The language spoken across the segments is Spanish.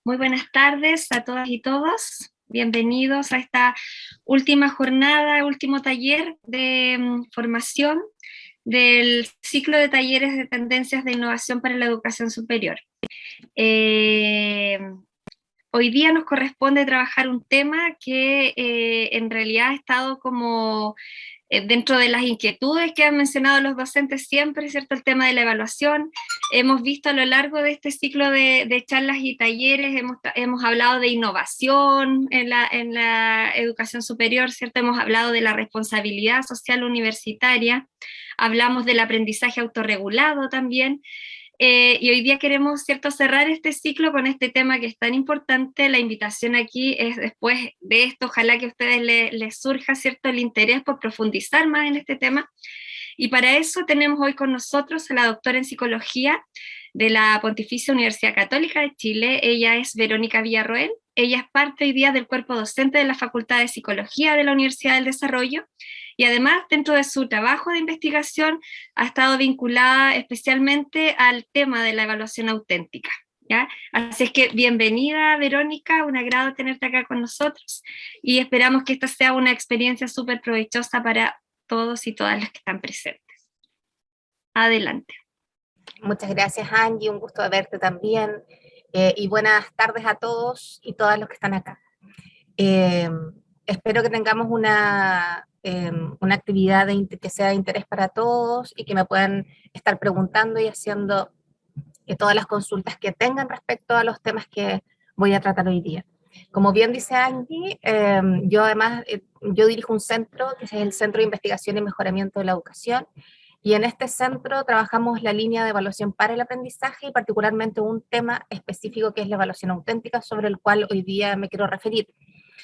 Muy buenas tardes a todas y todos. Bienvenidos a esta última jornada, último taller de formación del ciclo de talleres de tendencias de innovación para la educación superior. Hoy día nos corresponde trabajar un tema que en realidad ha estado como dentro de las inquietudes que han mencionado los docentes siempre, ¿cierto? El tema de la evaluación. Hemos visto a lo largo de este ciclo de charlas y talleres, hemos hablado de innovación en la educación superior, ¿cierto? Hemos hablado de la responsabilidad social universitaria, hablamos del aprendizaje autorregulado también. Y hoy día queremos, ¿cierto?, cerrar este ciclo con este tema que es tan importante. La invitación aquí es después de esto, ojalá que a ustedes les surja, ¿cierto?, el interés por profundizar más en este tema. Y para eso tenemos hoy con nosotros a la doctora en psicología de la Pontificia Universidad Católica de Chile. Ella es Verónica Villarroel. Ella es parte hoy día del cuerpo docente de la Facultad de Psicología de la Universidad del Desarrollo. Y además, dentro de su trabajo de investigación, ha estado vinculada especialmente al tema de la evaluación auténtica, ¿ya? Así es que bienvenida, Verónica, un agrado tenerte acá con nosotros y esperamos que esta sea una experiencia súper provechosa para todos y todas las que están presentes. Adelante. Muchas gracias, Angie, un gusto de verte también, y buenas tardes a todos y todas los que están acá. Espero que tengamos una actividad que sea de interés para todos y que me puedan estar preguntando y haciendo todas las consultas que tengan respecto a los temas que voy a tratar hoy día. Como bien dice Angie, yo además yo dirijo un centro que es el Centro de Investigación y Mejoramiento de la Educación, y en este centro trabajamos la línea de evaluación para el aprendizaje y particularmente un tema específico que es la evaluación auténtica, sobre el cual hoy día me quiero referir.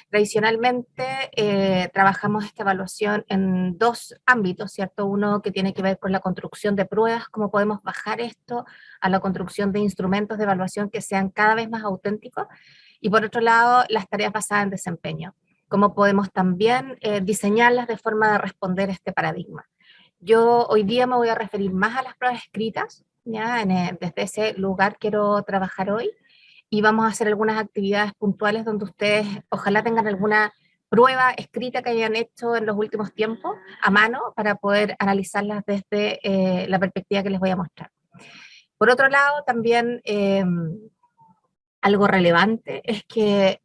Tradicionalmente trabajamos esta evaluación en dos ámbitos, ¿cierto? Uno que tiene que ver con la construcción de pruebas, cómo podemos bajar esto a la construcción de instrumentos de evaluación que sean cada vez más auténticos, y por otro lado, las tareas basadas en desempeño, cómo podemos también diseñarlas de forma de responder a este paradigma. Yo hoy día me voy a referir más a las pruebas escritas, ¿ya? Desde ese lugar quiero trabajar hoy, y vamos a hacer algunas actividades puntuales donde ustedes ojalá tengan alguna prueba escrita que hayan hecho en los últimos tiempos a mano para poder analizarlas desde la perspectiva que les voy a mostrar. Por otro lado, también algo relevante es que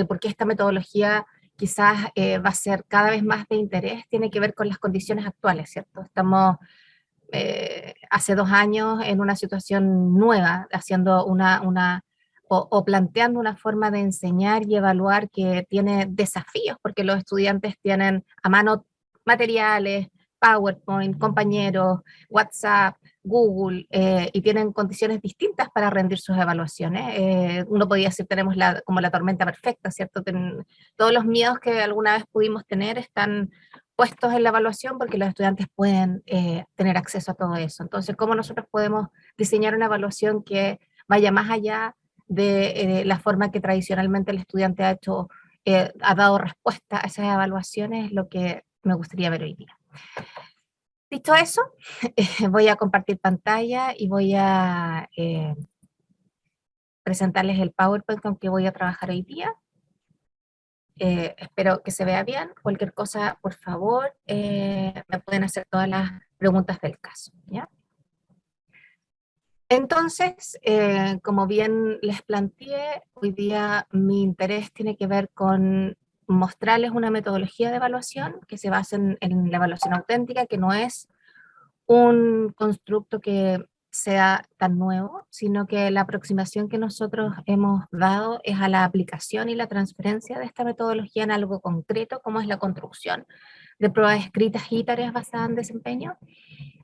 por qué esta metodología quizás va a ser cada vez más de interés, tiene que ver con las condiciones actuales, ¿cierto? Estamos hace 2 años en una situación nueva, haciendo o planteando una forma de enseñar y evaluar que tiene desafíos, porque los estudiantes tienen a mano materiales, PowerPoint, compañeros, WhatsApp, Google, y tienen condiciones distintas para rendir sus evaluaciones. Uno podría decir, tenemos como la tormenta perfecta, ¿cierto? Todos los miedos que alguna vez pudimos tener están puestos en la evaluación porque los estudiantes pueden tener acceso a todo eso. Entonces, ¿cómo nosotros podemos diseñar una evaluación que vaya más allá de la forma que tradicionalmente el estudiante ha dado respuesta a esas evaluaciones? Es lo que me gustaría ver hoy día. Dicho eso, voy a compartir pantalla y voy a presentarles el PowerPoint con que voy a trabajar hoy día. Espero que se vea bien. Cualquier cosa, por favor, me pueden hacer todas las preguntas del caso, ¿ya? Entonces, como bien les planteé, hoy día mi interés tiene que ver con mostrarles una metodología de evaluación que se basa en la evaluación auténtica, que no es un constructo que sea tan nuevo, sino que la aproximación que nosotros hemos dado es a la aplicación y la transferencia de esta metodología en algo concreto, como es la construcción de pruebas escritas y tareas basadas en desempeño,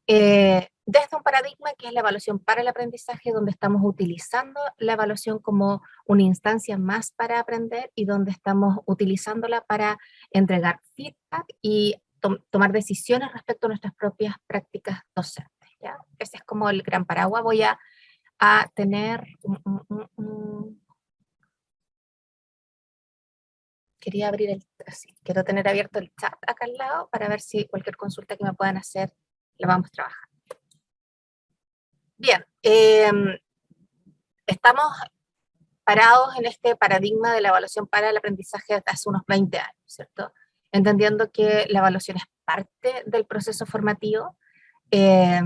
desde un paradigma que es la evaluación para el aprendizaje, donde estamos utilizando la evaluación como una instancia más para aprender y donde estamos utilizándola para entregar feedback y tomar decisiones respecto a nuestras propias prácticas docentes, ¿ya? Ese es como el gran paraguas. Voy a tener quería abrir quiero tener abierto el chat acá al lado para ver si cualquier consulta que me puedan hacer la vamos a trabajar. Bien, estamos parados en este paradigma de la evaluación para el aprendizaje desde hace unos 20 años, ¿cierto? Entendiendo que la evaluación es parte del proceso formativo, es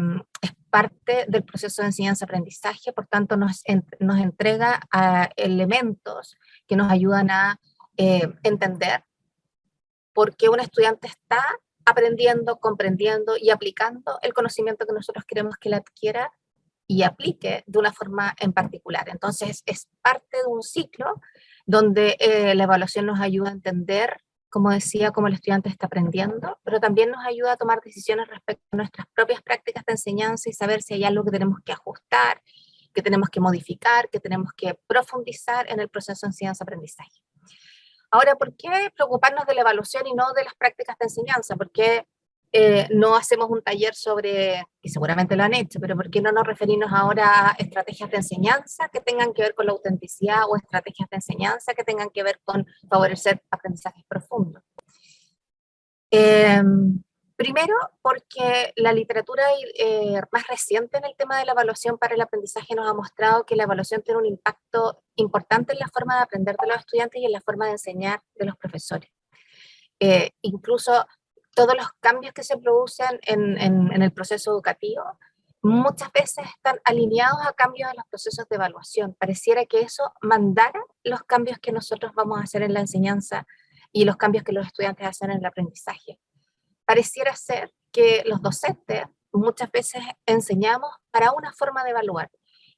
parte del proceso de enseñanza-aprendizaje, por tanto nos entrega elementos que nos ayudan a entender por qué un estudiante está aprendiendo, comprendiendo y aplicando el conocimiento que nosotros queremos que él adquiera y aplique de una forma en particular. Entonces, es parte de un ciclo donde la evaluación nos ayuda a entender, como decía, cómo el estudiante está aprendiendo, pero también nos ayuda a tomar decisiones respecto a nuestras propias prácticas de enseñanza y saber si hay algo que tenemos que ajustar, que tenemos que modificar, que tenemos que profundizar en el proceso de enseñanza-aprendizaje. Ahora, ¿por qué preocuparnos de la evaluación y no de las prácticas de enseñanza? ¿Por qué no hacemos un taller sobre, y seguramente lo han hecho, pero por qué no nos referimos ahora a estrategias de enseñanza que tengan que ver con la autenticidad o estrategias de enseñanza que tengan que ver con favorecer aprendizajes profundos? Primero, porque la literatura más reciente en el tema de la evaluación para el aprendizaje nos ha mostrado que la evaluación tiene un impacto importante en la forma de aprender de los estudiantes y en la forma de enseñar de los profesores. Incluso todos los cambios que se producen en el proceso educativo muchas veces están alineados a cambios en los procesos de evaluación. Pareciera que eso mandara los cambios que nosotros vamos a hacer en la enseñanza y los cambios que los estudiantes hacen en el aprendizaje. Pareciera ser que los docentes muchas veces enseñamos para una forma de evaluar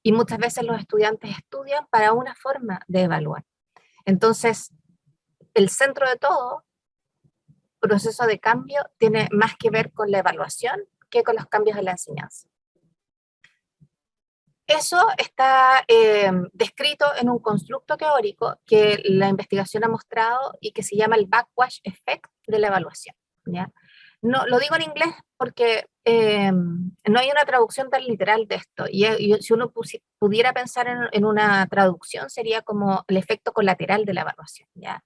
y muchas veces los estudiantes estudian para una forma de evaluar. Entonces, el centro de todo proceso de cambio tiene más que ver con la evaluación que con los cambios en la enseñanza. Eso está descrito en un constructo teórico que la investigación ha mostrado y que se llama el backwash effect de la evaluación, ¿ya? No, lo digo en inglés porque no hay una traducción tan literal de esto, y si uno pudiera pensar en una traducción sería como el efecto colateral de la evaluación, ¿ya?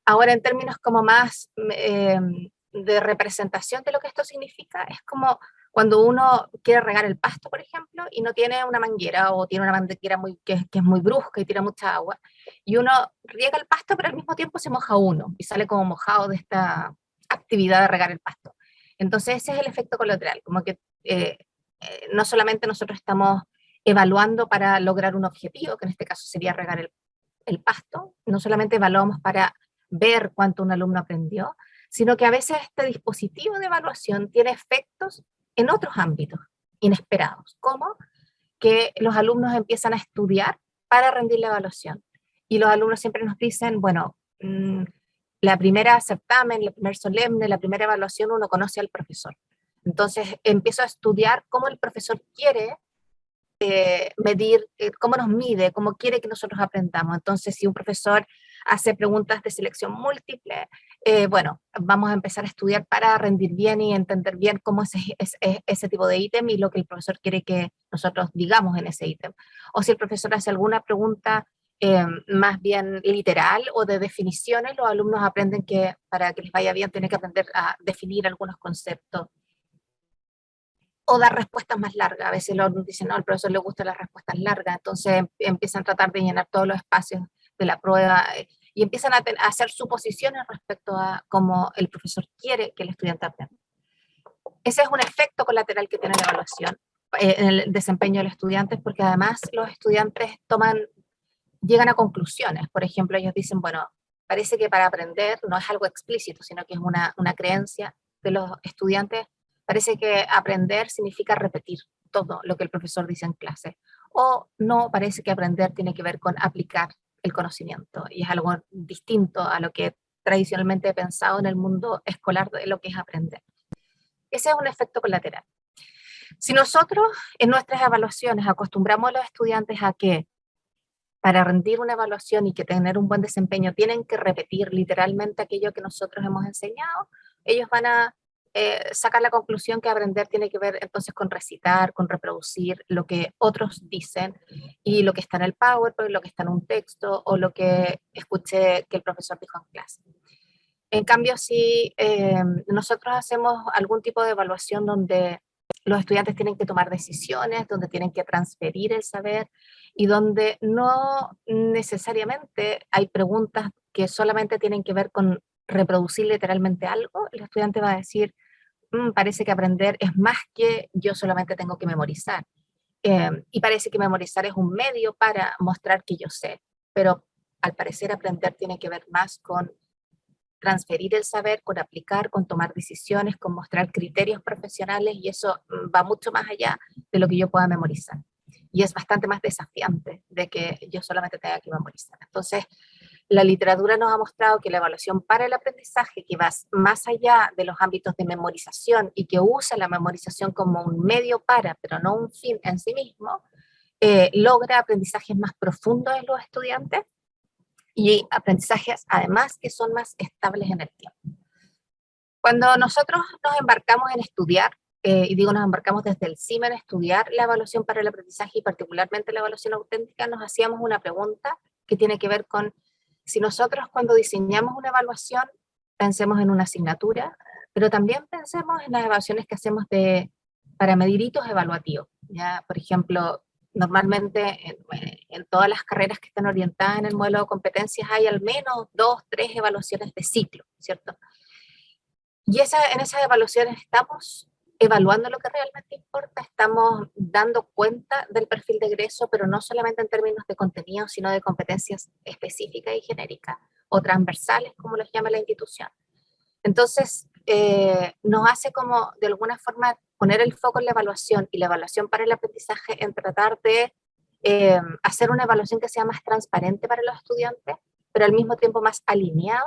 Ahora, en términos como más de representación de lo que esto significa, es como cuando uno quiere regar el pasto, por ejemplo, y no tiene una manguera o tiene una manguera que es muy brusca y tira mucha agua, y uno riega el pasto, pero al mismo tiempo se moja uno y sale como mojado de esta actividad de regar el pasto. Entonces ese es el efecto colateral, como que no solamente nosotros estamos evaluando para lograr un objetivo, que en este caso sería regar el pasto, no solamente evaluamos para ver cuánto un alumno aprendió, sino que a veces este dispositivo de evaluación tiene efectos en otros ámbitos inesperados, como que los alumnos empiezan a estudiar para rendir la evaluación. Y los alumnos siempre nos dicen, bueno, la primera certamen, la primera solemne, la primera evaluación uno conoce al profesor. Entonces empiezo a estudiar cómo el profesor quiere medir, cómo nos mide, cómo quiere que nosotros aprendamos. Entonces, si un profesor hace preguntas de selección múltiple, bueno, vamos a empezar a estudiar para rendir bien y entender bien cómo es ese tipo de ítem y lo que el profesor quiere que nosotros digamos en ese ítem. O si el profesor hace alguna pregunta más bien literal o de definiciones, los alumnos aprenden que para que les vaya bien tienen que aprender a definir algunos conceptos o dar respuestas más largas. A veces los alumnos dicen, no, al profesor le gustan las respuestas largas, entonces empiezan a tratar de llenar todos los espacios de la prueba y empiezan a hacer suposiciones respecto a cómo el profesor quiere que el estudiante aprenda. Ese es un efecto colateral que tiene la evaluación en el desempeño de los estudiantes, porque además los estudiantes llegan a conclusiones. Por ejemplo, ellos dicen, bueno, parece que para aprender no es algo explícito, sino que es una creencia de los estudiantes. Parece que aprender significa repetir todo lo que el profesor dice en clase. O no, parece que aprender tiene que ver con aplicar el conocimiento y es algo distinto a lo que tradicionalmente he pensado en el mundo escolar de lo que es aprender. Ese es un efecto colateral. Si nosotros en nuestras evaluaciones acostumbramos a los estudiantes a que para rendir una evaluación y que tener un buen desempeño tienen que repetir literalmente aquello que nosotros hemos enseñado, ellos van a sacar la conclusión que aprender tiene que ver entonces con recitar, con reproducir lo que otros dicen y lo que está en el PowerPoint, lo que está en un texto o lo que escuché que el profesor dijo en clase. En cambio, si nosotros hacemos algún tipo de evaluación donde los estudiantes tienen que tomar decisiones, donde tienen que transferir el saber y donde no necesariamente hay preguntas que solamente tienen que ver con reproducir literalmente algo. El estudiante va a decir, parece que aprender es más que yo solamente tengo que memorizar. Y parece que memorizar es un medio para mostrar que yo sé, pero al parecer aprender tiene que ver más con transferir el saber, con aplicar, con tomar decisiones, con mostrar criterios profesionales, y eso va mucho más allá de lo que yo pueda memorizar. Y es bastante más desafiante de que yo solamente tenga que memorizar. Entonces, la literatura nos ha mostrado que la evaluación para el aprendizaje, que va más allá de los ámbitos de memorización y que usa la memorización como un medio para, pero no un fin en sí mismo, logra aprendizajes más profundos en los estudiantes y aprendizajes además que son más estables en el tiempo. Cuando nosotros nos embarcamos en estudiar, y digo nos embarcamos desde el CIMA en estudiar la evaluación para el aprendizaje y particularmente la evaluación auténtica, nos hacíamos una pregunta que tiene que ver con si nosotros cuando diseñamos una evaluación pensemos en una asignatura, pero también pensemos en las evaluaciones que hacemos para medir hitos evaluativos. ¿Ya? Por ejemplo, normalmente en todas las carreras que están orientadas en el modelo de competencias hay al menos 2, 3 evaluaciones de ciclo, ¿cierto? Y en esas evaluaciones estamos evaluando lo que realmente importa, estamos dando cuenta del perfil de egreso, pero no solamente en términos de contenido, sino de competencias específicas y genéricas, o transversales, como los llama la institución. Entonces, nos hace como, de alguna forma, poner el foco en la evaluación y la evaluación para el aprendizaje en tratar de hacer una evaluación que sea más transparente para los estudiantes, pero al mismo tiempo más alineada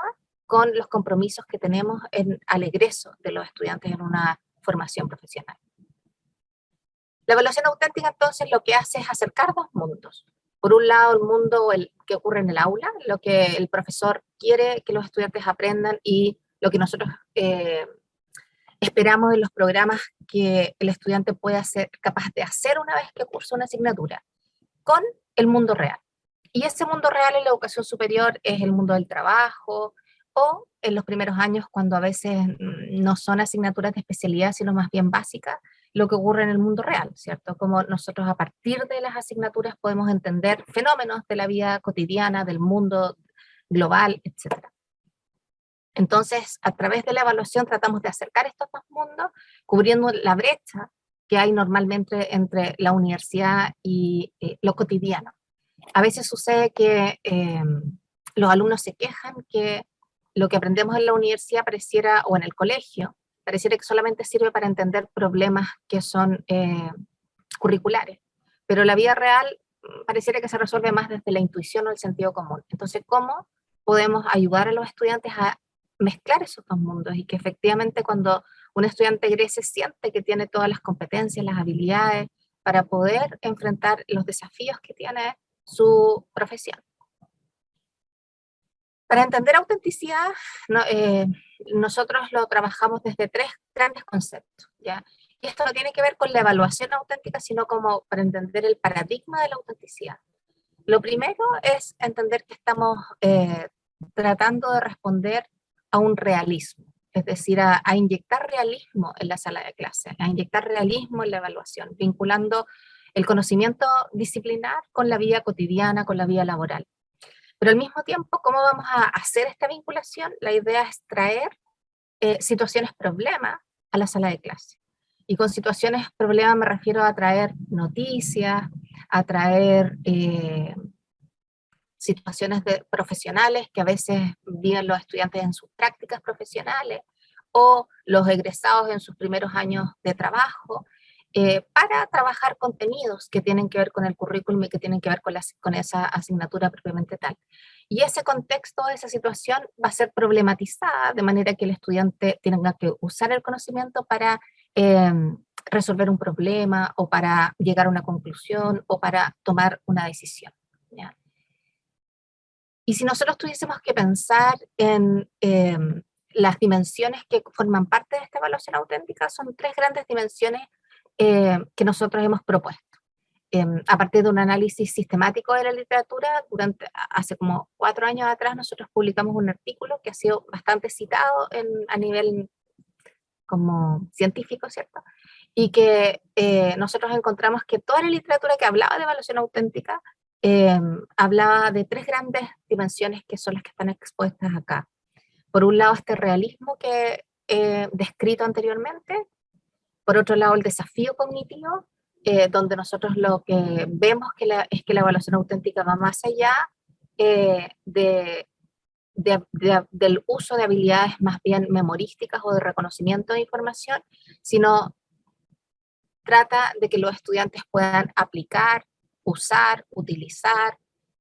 con los compromisos que tenemos al egreso de los estudiantes en una formación profesional. La evaluación auténtica entonces lo que hace es acercar dos mundos. Por un lado, el mundo que ocurre en el aula, lo que el profesor quiere que los estudiantes aprendan y lo que nosotros esperamos en los programas que el estudiante pueda ser capaz de hacer una vez que cursa una asignatura, con el mundo real. Y ese mundo real en la educación superior es el mundo del trabajo, o en los primeros años, cuando a veces no son asignaturas de especialidad, sino más bien básicas, lo que ocurre en el mundo real, ¿cierto? Como nosotros a partir de las asignaturas podemos entender fenómenos de la vida cotidiana, del mundo global, etc. Entonces, a través de la evaluación tratamos de acercar estos dos mundos, cubriendo la brecha que hay normalmente entre la universidad y lo cotidiano. A veces sucede que los alumnos se quejan que lo que aprendemos en la universidad pareciera, o en el colegio, pareciera que solamente sirve para entender problemas que son curriculares, pero la vida real pareciera que se resuelve más desde la intuición o el sentido común. Entonces, ¿cómo podemos ayudar a los estudiantes a mezclar esos dos mundos y que efectivamente cuando un estudiante egrese siente que tiene todas las competencias, las habilidades para poder enfrentar los desafíos que tiene su profesión? Para entender autenticidad, nosotros lo trabajamos desde tres grandes conceptos, ¿ya? Y esto no tiene que ver con la evaluación auténtica, sino como para entender el paradigma de la autenticidad. Lo primero es entender que estamos tratando de responder a un realismo, es decir, a inyectar realismo en la sala de clase, a inyectar realismo en la evaluación, vinculando el conocimiento disciplinar con la vida cotidiana, con la vida laboral. Pero al mismo tiempo, ¿cómo vamos a hacer esta vinculación? La idea es traer situaciones problema a la sala de clase. Y con situaciones problema me refiero a traer noticias, a traer situaciones profesionales que a veces viven los estudiantes en sus prácticas profesionales o los egresados en sus primeros años de trabajo, para trabajar contenidos que tienen que ver con el currículum y que tienen que ver con esa asignatura propiamente tal. Y ese contexto, esa situación va a ser problematizada de manera que el estudiante tenga que usar el conocimiento para resolver un problema o para llegar a una conclusión o para tomar una decisión, ¿ya? Y si nosotros tuviésemos que pensar en las dimensiones que forman parte de esta evaluación auténtica, son tres grandes dimensiones que nosotros hemos propuesto. A partir de un análisis sistemático de la literatura, hace como 4 años atrás nosotros publicamos un artículo que ha sido bastante citado a nivel como científico, ¿cierto? y que nosotros encontramos que toda la literatura que hablaba de evaluación auténtica hablaba de tres grandes dimensiones que son las que están expuestas acá. Por un lado, este realismo que he descrito anteriormente. Por otro lado, el desafío cognitivo, donde nosotros lo que vemos es que la evaluación auténtica va más allá del uso de habilidades más bien memorísticas o de reconocimiento de información, sino trata de que los estudiantes puedan aplicar, usar, utilizar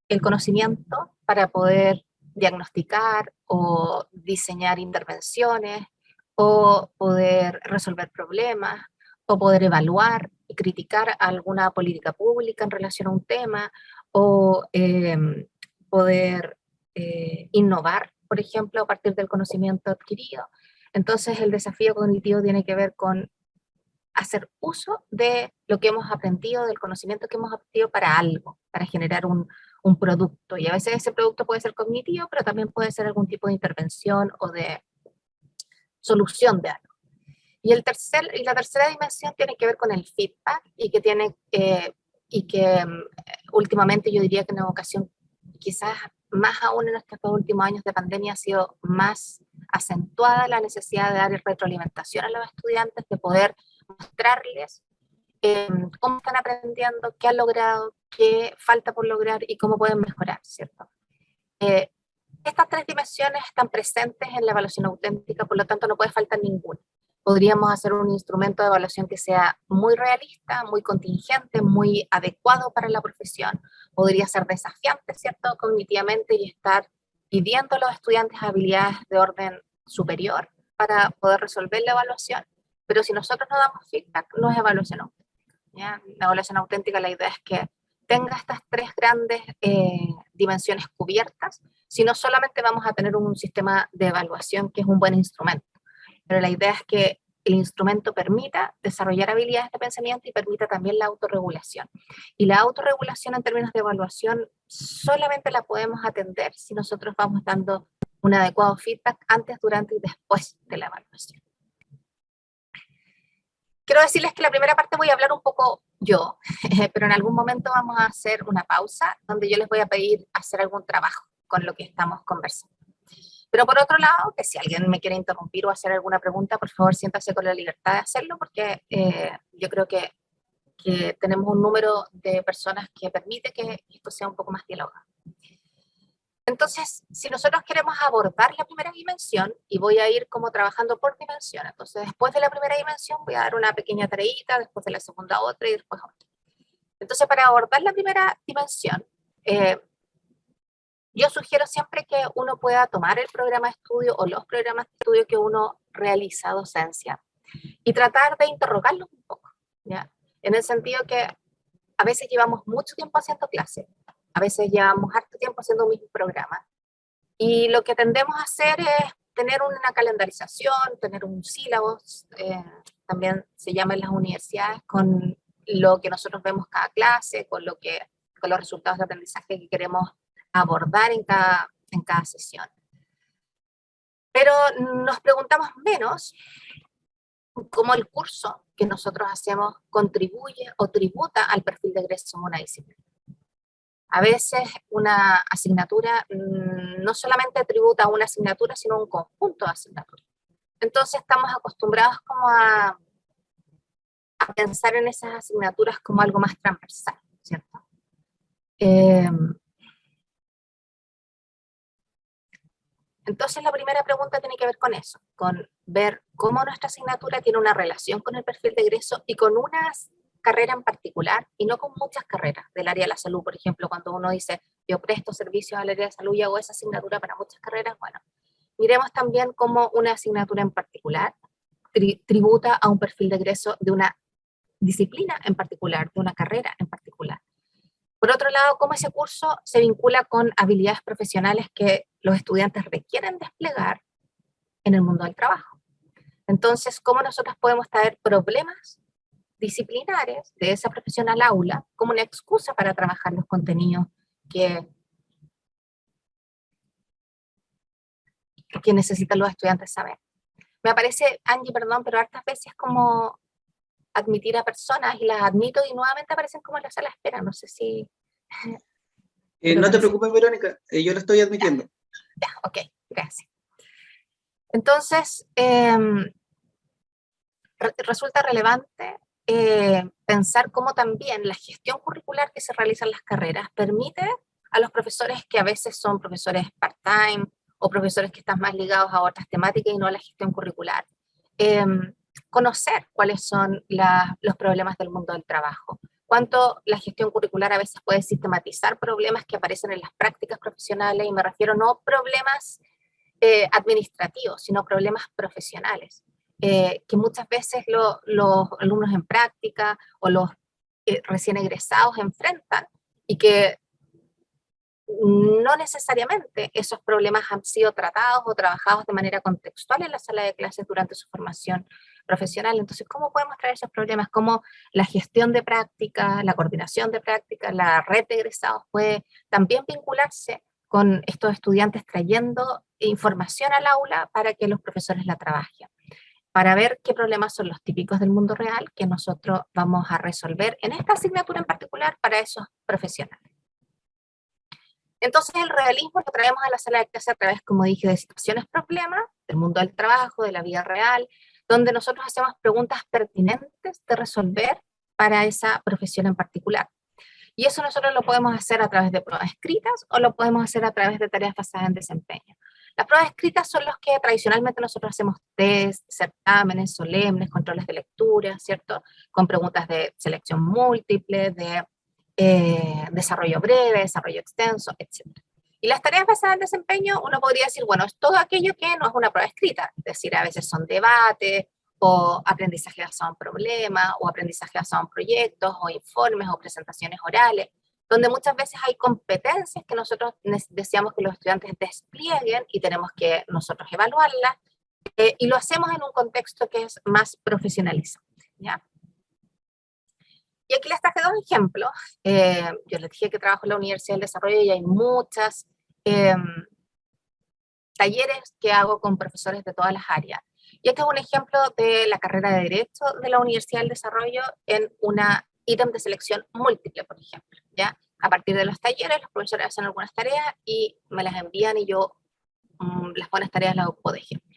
el conocimiento para poder diagnosticar o diseñar intervenciones o poder resolver problemas o poder evaluar y criticar alguna política pública en relación a un tema o poder innovar, por ejemplo, a partir del conocimiento adquirido. Entonces el desafío cognitivo tiene que ver con hacer uso de lo que hemos aprendido, del conocimiento que hemos aprendido para algo, para generar un producto. Y a veces ese producto puede ser cognitivo, pero también puede ser algún tipo de intervención o de solución de algo. Y la tercera dimensión tiene que ver con el feedback y que últimamente yo diría que en educación, quizás más aún en estos 2 últimos años de pandemia, ha sido más acentuada la necesidad de dar retroalimentación a los estudiantes, de poder mostrarles cómo están aprendiendo, qué han logrado, qué falta por lograr y cómo pueden mejorar, ¿cierto? Eh, Estas tres dimensiones están presentes en la evaluación auténtica, por lo tanto no puede faltar ninguna. Podríamos hacer un instrumento de evaluación que sea muy realista, muy contingente, muy adecuado para la profesión. Podría ser desafiante, ¿cierto?, cognitivamente y estar pidiendo a los estudiantes habilidades de orden superior para poder resolver la evaluación. Pero si nosotros no damos feedback, no es evaluación auténtica, ¿ya? La evaluación auténtica, la idea es que tenga estas tres grandes dimensiones cubiertas, si no solamente vamos a tener un sistema de evaluación que es un buen instrumento, pero la idea es que el instrumento permita desarrollar habilidades de pensamiento y permita también la autorregulación. Y la autorregulación en términos de evaluación solamente la podemos atender si nosotros vamos dando un adecuado feedback antes, durante y después de la evaluación. Quiero decirles que la primera parte voy a hablar un poco yo, pero en algún momento vamos a hacer una pausa donde yo les voy a pedir hacer algún trabajo con lo que estamos conversando. Pero por otro lado, que si alguien me quiere interrumpir o hacer alguna pregunta, por favor siéntase con la libertad de hacerlo, porque yo creo que tenemos un número de personas que permite que esto sea un poco más dialogado. Entonces, si nosotros queremos abordar la primera dimensión, y voy a ir como trabajando por dimensión, entonces después de la primera dimensión voy a dar una pequeña tareita, después de la segunda otra y después otra. Entonces, para abordar la primera dimensión, yo sugiero siempre que uno pueda tomar el programa de estudio o los programas de estudio que uno realiza docencia y tratar de interrogarlos un poco, ¿ya? En el sentido que a veces llevamos mucho tiempo haciendo clases, a veces llevamos harto tiempo haciendo un mismo programa, y lo que tendemos a hacer es tener una calendarización, tener un sílabus, también se llama en las universidades, con lo que nosotros vemos cada clase, con los resultados de aprendizaje que queremos abordar en cada sesión. Pero nos preguntamos menos cómo el curso que nosotros hacemos contribuye o tributa al perfil de egreso en una disciplina. A veces una asignatura no solamente tributa a una asignatura, sino a un conjunto de asignaturas. Entonces estamos acostumbrados como a pensar en esas asignaturas como algo más transversal, ¿cierto? Entonces la primera pregunta tiene que ver con eso, con ver cómo nuestra asignatura tiene una relación con el perfil de egreso y con una carrera en particular, y no con muchas carreras del área de la salud. Por ejemplo, cuando uno dice, yo presto servicios al área de salud y hago esa asignatura para muchas carreras, bueno, miremos también cómo una asignatura en particular tributa a un perfil de egreso de una disciplina en particular, de una carrera en particular. Por otro lado, cómo ese curso se vincula con habilidades profesionales que los estudiantes requieren desplegar en el mundo del trabajo. Entonces, cómo nosotros podemos traer problemas disciplinares de esa profesión al aula como una excusa para trabajar los contenidos que necesitan los estudiantes saber. Me aparece, Angie, perdón, pero hartas veces como admitir a personas y las admito y nuevamente aparecen como en la sala de espera, no sé si... Pero No te parece... preocupes, Verónica, yo lo estoy admitiendo. Ya, ok, gracias. Entonces, resulta relevante pensar cómo también la gestión curricular que se realiza en las carreras permite a los profesores que a veces son profesores part-time o profesores que están más ligados a otras temáticas y no a la gestión curricular, eh, conocer cuáles son los problemas del mundo del trabajo, cuánto la gestión curricular a veces puede sistematizar problemas que aparecen en las prácticas profesionales, y me refiero no problemas administrativos, sino problemas profesionales, que muchas veces los alumnos en práctica o los recién egresados enfrentan, y que no necesariamente esos problemas han sido tratados o trabajados de manera contextual en la sala de clases durante su formación profesional. Entonces, ¿cómo podemos traer esos problemas? ¿Cómo la gestión de práctica, la coordinación de práctica, la red de egresados puede también vincularse con estos estudiantes trayendo información al aula para que los profesores la trabajen? Para ver qué problemas son los típicos del mundo real que nosotros vamos a resolver en esta asignatura en particular para esos profesionales. Entonces el realismo lo traemos a la sala de clase a través, como dije, de situaciones problemas, del mundo del trabajo, de la vida real, donde nosotros hacemos preguntas pertinentes de resolver para esa profesión en particular. Y eso nosotros lo podemos hacer a través de pruebas escritas o lo podemos hacer a través de tareas basadas en desempeño. Las pruebas escritas son los que tradicionalmente nosotros hacemos test, certámenes, solemnes, controles de lectura, ¿cierto? Con preguntas de selección múltiple, de desarrollo breve, desarrollo extenso, etc. Y las tareas basadas en desempeño, uno podría decir, bueno, es todo aquello que no es una prueba escrita, es decir, a veces son debates, o aprendizaje basado en problemas, o aprendizaje basado en proyectos, o informes, o presentaciones orales, donde muchas veces hay competencias que nosotros deseamos que los estudiantes desplieguen y tenemos que nosotros evaluarlas, y lo hacemos en un contexto que es más profesionalizado, ¿ya? Y aquí les traje dos ejemplos. Yo les dije que trabajo en la Universidad del Desarrollo y hay muchas talleres que hago con profesores de todas las áreas. Y este es un ejemplo de la carrera de Derecho de la Universidad del Desarrollo en una ítem de selección múltiple, por ejemplo, ¿ya? A partir de los talleres, los profesores hacen algunas tareas y me las envían y yo las buenas tareas las ocupo de ejemplo.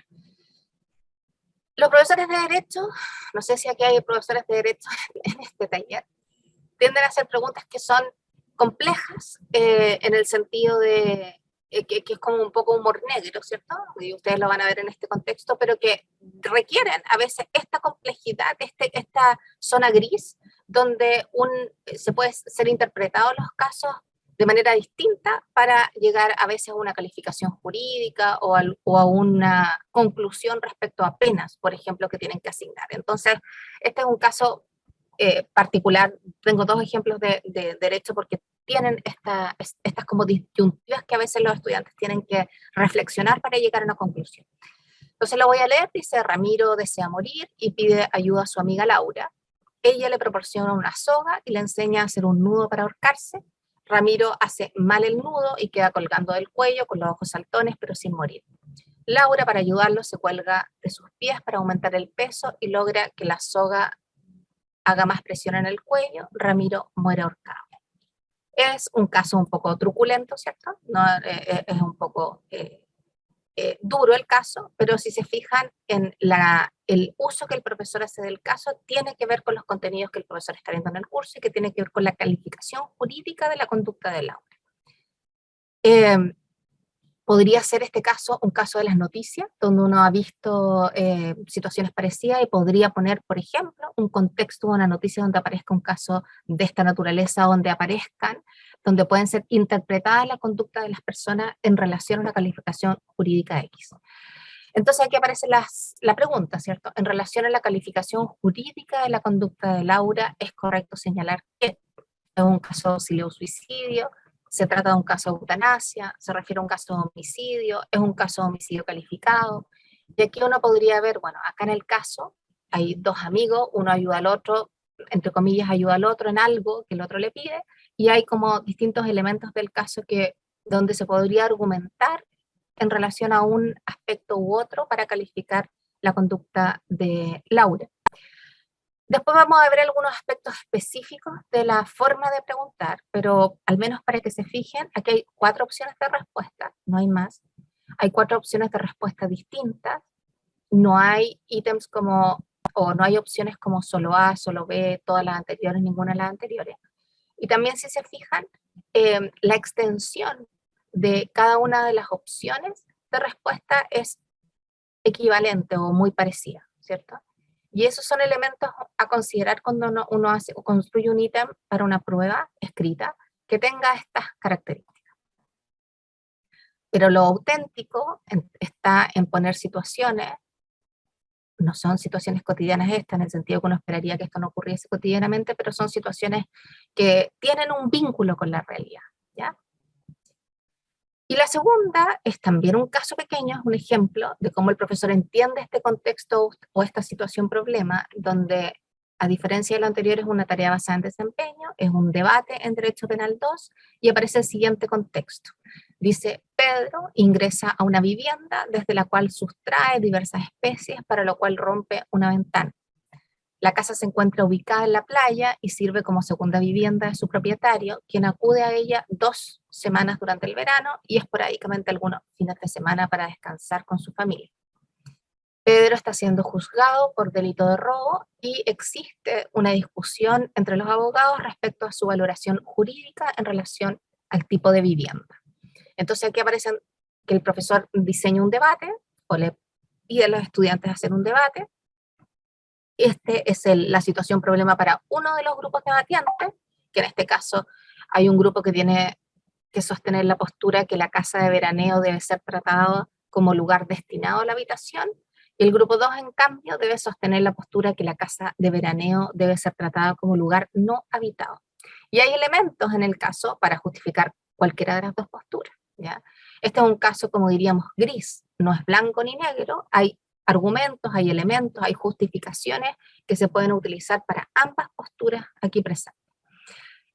Los profesores de Derecho, no sé si aquí hay profesores de Derecho en este taller, tienden a hacer preguntas que son complejas en el sentido de que es como un poco humor negro, ¿cierto? Y ustedes lo van a ver en este contexto, pero que requieren a veces esta complejidad, esta zona gris, donde se puede ser interpretados los casos de manera distinta para llegar a veces a una calificación jurídica o a una conclusión respecto a penas, por ejemplo, que tienen que asignar. Entonces, este es un caso particular. Tengo dos ejemplos de derecho porque tienen estas como disyuntivas que a veces los estudiantes tienen que reflexionar para llegar a una conclusión. Entonces lo voy a leer. Dice: Ramiro desea morir y pide ayuda a su amiga Laura. Ella le proporciona una soga y le enseña a hacer un nudo para ahorcarse. Ramiro hace mal el nudo y queda colgando del cuello con los ojos saltones pero sin morir. Laura, para ayudarlo, se cuelga de sus pies para aumentar el peso y logra que la soga haga más presión en el cuello. Ramiro muere ahorcado. Es un caso un poco truculento, ¿cierto? No, es un poco duro el caso, pero si se fijan en el uso que el profesor hace del caso, tiene que ver con los contenidos que el profesor está viendo en el curso y que tiene que ver con la calificación jurídica de la conducta del aula. Podría ser este caso un caso de las noticias, donde uno ha visto situaciones parecidas y podría poner, por ejemplo, un contexto de una noticia donde aparezca un caso de esta naturaleza, donde pueden ser interpretadas la conducta de las personas en relación a una calificación jurídica X. Entonces aquí aparece la pregunta, ¿cierto? En relación a la calificación jurídica de la conducta de Laura, ¿es correcto señalar que es un caso de auxilio suicidio? ¿Se trata de un caso de eutanasia? ¿Se refiere a un caso de homicidio? ¿Es un caso de homicidio calificado? Y aquí uno podría ver, bueno, acá en el caso hay dos amigos, uno ayuda al otro, entre comillas, ayuda al otro en algo que el otro le pide, y hay como distintos elementos del caso donde se podría argumentar en relación a un aspecto u otro para calificar la conducta de Laura. Después vamos a ver algunos aspectos específicos de la forma de preguntar, pero al menos para que se fijen, aquí hay 4 opciones de respuesta, no hay más. Hay 4 opciones de respuesta distintas, no hay ítems como, o no hay opciones como solo A, solo B, todas las anteriores, ninguna de las anteriores. Y también si se fijan, la extensión de cada una de las opciones de respuesta es equivalente o muy parecida, ¿cierto? Y esos son elementos a considerar cuando uno hace o construye un ítem para una prueba escrita que tenga estas características. Pero lo auténtico está en poner situaciones, no son situaciones cotidianas estas, en el sentido que uno esperaría que esto no ocurriese cotidianamente, pero son situaciones que tienen un vínculo con la realidad, ¿ya? Y la segunda es también un caso pequeño, es un ejemplo de cómo el profesor entiende este contexto o esta situación problema, donde a diferencia de lo anterior es una tarea basada en desempeño, es un debate en Derecho Penal 2 y aparece el siguiente contexto. Dice, Pedro ingresa a una vivienda desde la cual sustrae diversas especies, para lo cual rompe una ventana. La casa se encuentra ubicada en la playa y sirve como segunda vivienda de su propietario, quien acude a ella 2 semanas durante el verano y esporádicamente algunos fines de semana para descansar con su familia. Pedro está siendo juzgado por delito de robo y existe una discusión entre los abogados respecto a su valoración jurídica en relación al tipo de vivienda. Entonces aquí aparece que el profesor diseña un debate o le pide a los estudiantes hacer un debate. Este es la situación problema para uno de los grupos debatientes, que en este caso hay un grupo que tiene que sostener la postura que la casa de veraneo debe ser tratada como lugar destinado a la habitación, y el grupo 2, en cambio, debe sostener la postura que la casa de veraneo debe ser tratada como lugar no habitado. Y hay elementos en el caso para justificar cualquiera de las dos posturas, ¿ya? Este es un caso, como diríamos, gris, no es blanco ni negro, hay argumentos, hay elementos, hay justificaciones que se pueden utilizar para ambas posturas aquí presentes.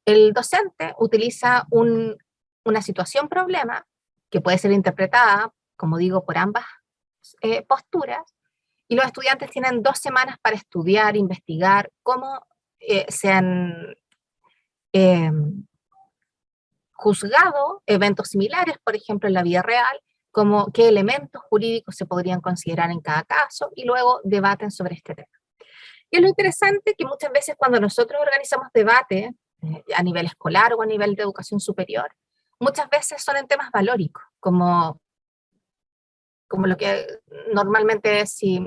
El docente utiliza una situación problema que puede ser interpretada, como digo, por ambas posturas, y los estudiantes tienen 2 semanas para estudiar, investigar cómo se han juzgado eventos similares, por ejemplo, en la vida real, como qué elementos jurídicos se podrían considerar en cada caso, y luego debaten sobre este tema. Y es lo interesante que muchas veces cuando nosotros organizamos debate a nivel escolar o a nivel de educación superior, muchas veces son en temas valóricos, como lo que normalmente es si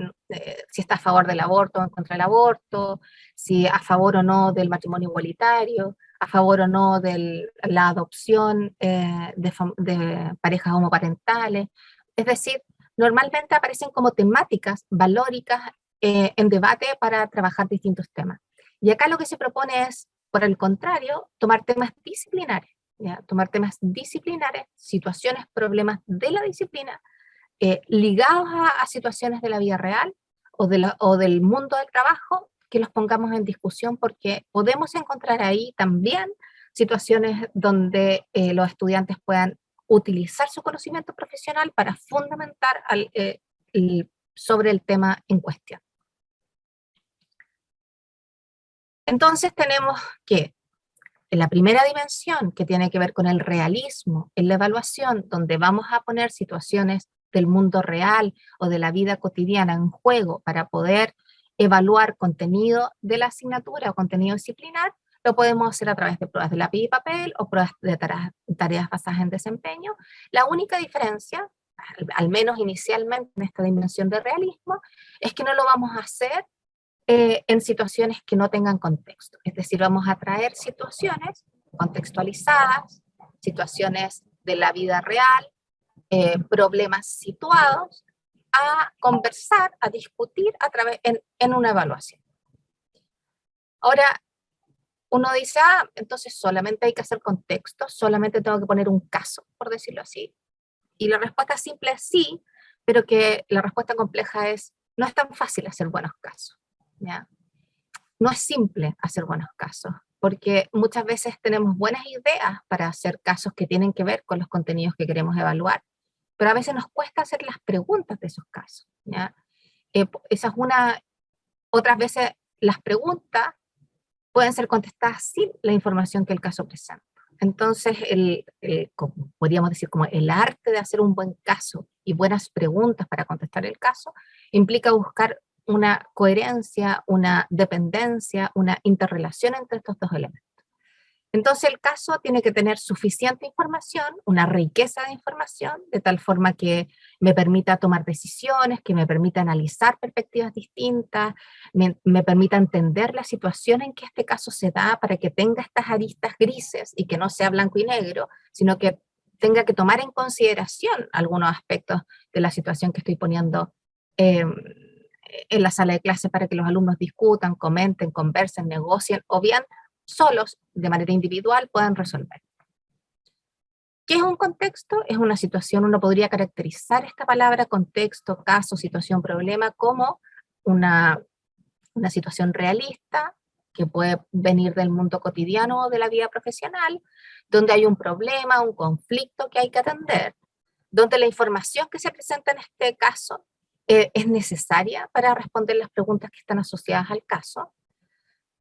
está a favor del aborto o en contra del aborto, si a favor o no del matrimonio igualitario, a favor o no de la adopción de parejas homoparentales. Es decir, normalmente aparecen como temáticas valóricas en debate para trabajar distintos temas. Y acá lo que se propone es, por el contrario, tomar temas disciplinares, ¿ya? Tomar temas disciplinares, situaciones, problemas de la disciplina, ligados a situaciones de la vida real o del mundo del trabajo, que los pongamos en discusión, porque podemos encontrar ahí también situaciones donde los estudiantes puedan utilizar su conocimiento profesional para fundamentar sobre el tema en cuestión. Entonces tenemos que en la primera dimensión, que tiene que ver con el realismo en la evaluación, donde vamos a poner situaciones del mundo real o de la vida cotidiana en juego para poder evaluar contenido de la asignatura o contenido disciplinar, lo podemos hacer a través de pruebas de lápiz y papel o pruebas de tareas basadas en desempeño. La única diferencia, al menos inicialmente en esta dimensión de realismo, es que no lo vamos a hacer en situaciones que no tengan contexto. Es decir, vamos a traer situaciones contextualizadas, situaciones de la vida real, problemas situados, a conversar, a discutir en una evaluación. Ahora, uno dice, entonces solamente hay que hacer contexto, solamente tengo que poner un caso, por decirlo así. Y la respuesta simple es sí, pero que la respuesta compleja es, no es tan fácil hacer buenos casos, ¿ya? No es simple hacer buenos casos, porque muchas veces tenemos buenas ideas para hacer casos que tienen que ver con los contenidos que queremos evaluar, pero a veces nos cuesta hacer las preguntas de esos casos, ¿ya? Esa es una, otras veces las preguntas pueden ser contestadas sin la información que el caso presenta. Entonces, como podríamos decir, como el arte de hacer un buen caso y buenas preguntas para contestar el caso, implica buscar una coherencia, una dependencia, una interrelación entre estos dos elementos. Entonces el caso tiene que tener suficiente información, una riqueza de información, de tal forma que me permita tomar decisiones, que me permita analizar perspectivas distintas, me permita entender la situación en que este caso se da para que tenga estas aristas grises y que no sea blanco y negro, sino que tenga que tomar en consideración algunos aspectos de la situación que estoy poniendo en la sala de clase para que los alumnos discutan, comenten, conversen, negocien o bien solos, de manera individual, puedan resolver. ¿Qué es un contexto? Es una situación, uno podría caracterizar esta palabra contexto, caso, situación, problema como una situación realista que puede venir del mundo cotidiano o de la vida profesional, donde hay un problema, un conflicto que hay que atender, donde la información que se presenta en este caso es necesaria para responder las preguntas que están asociadas al caso.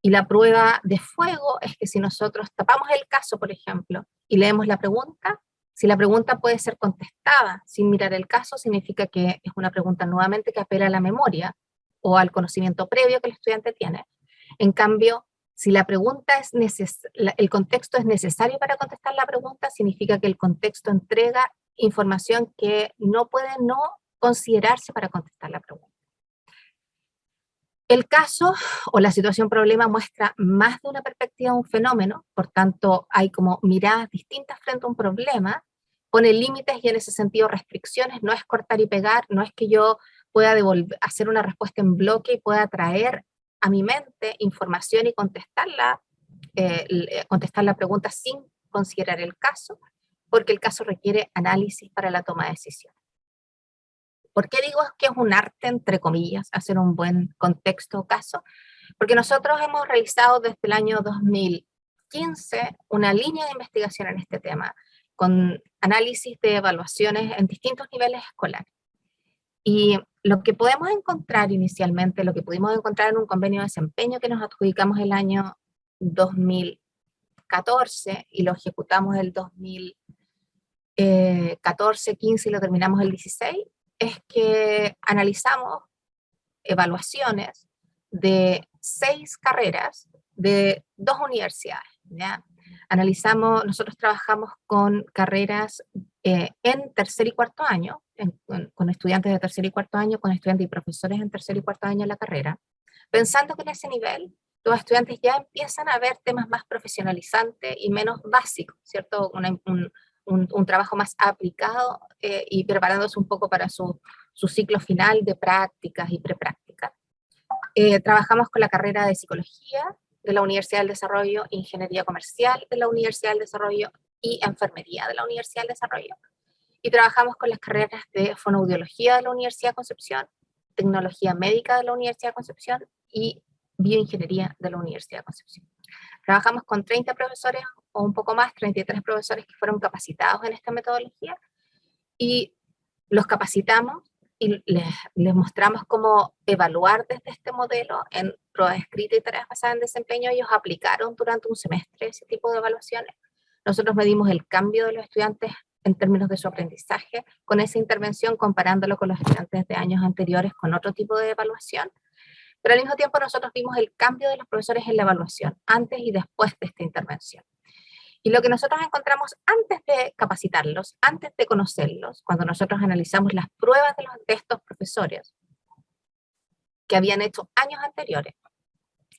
Y la prueba de fuego es que si nosotros tapamos el caso, por ejemplo, y leemos la pregunta, si la pregunta puede ser contestada sin mirar el caso, significa que es una pregunta nuevamente que apela a la memoria o al conocimiento previo que el estudiante tiene. En cambio, si la pregunta es el contexto es necesario para contestar la pregunta, significa que el contexto entrega información que no puede no considerarse para contestar la pregunta. El caso o la situación problema muestra más de una perspectiva de un fenómeno, por tanto hay como miradas distintas frente a un problema, pone límites y en ese sentido restricciones, no es cortar y pegar, no es que yo pueda hacer una respuesta en bloque y pueda traer a mi mente información y contestar la pregunta sin considerar el caso, porque el caso requiere análisis para la toma de decisiones. ¿Por qué digo que es un arte, entre comillas, hacer un buen contexto o caso? Porque nosotros hemos realizado desde el año 2015 una línea de investigación en este tema, con análisis de evaluaciones en distintos niveles escolares. Y lo que podemos encontrar inicialmente, lo que pudimos encontrar en un convenio de desempeño que nos adjudicamos el año 2014 y lo ejecutamos el 2014, 15 y lo terminamos el 16, es que analizamos evaluaciones de 6 carreras de 2 universidades, ¿ya? Nosotros trabajamos con carreras en tercer y cuarto año, con estudiantes de tercer y cuarto año, con estudiantes y profesores en tercer y cuarto año en la carrera, pensando que en ese nivel los estudiantes ya empiezan a ver temas más profesionalizantes y menos básicos, ¿cierto? Un trabajo más aplicado y preparándose un poco para su ciclo final de prácticas y preprácticas. Trabajamos con la carrera de Psicología de la Universidad del Desarrollo, Ingeniería Comercial de la Universidad del Desarrollo y Enfermería de la Universidad del Desarrollo. Y trabajamos con las carreras de Fonoaudiología de la Universidad de Concepción, Tecnología Médica de la Universidad de Concepción y Bioingeniería de la Universidad de Concepción. Trabajamos con 30 profesores o un poco más, 33 profesores que fueron capacitados en esta metodología y los capacitamos y les mostramos cómo evaluar desde este modelo en pruebas escritas y tareas basadas en desempeño. Ellos aplicaron durante un semestre ese tipo de evaluaciones. Nosotros medimos el cambio de los estudiantes en términos de su aprendizaje con esa intervención, comparándolo con los estudiantes de años anteriores con otro tipo de evaluación. Pero al mismo tiempo nosotros vimos el cambio de los profesores en la evaluación, antes y después de esta intervención. Y lo que nosotros encontramos antes de capacitarlos, antes de conocerlos, cuando nosotros analizamos las pruebas de estos profesores que habían hecho años anteriores,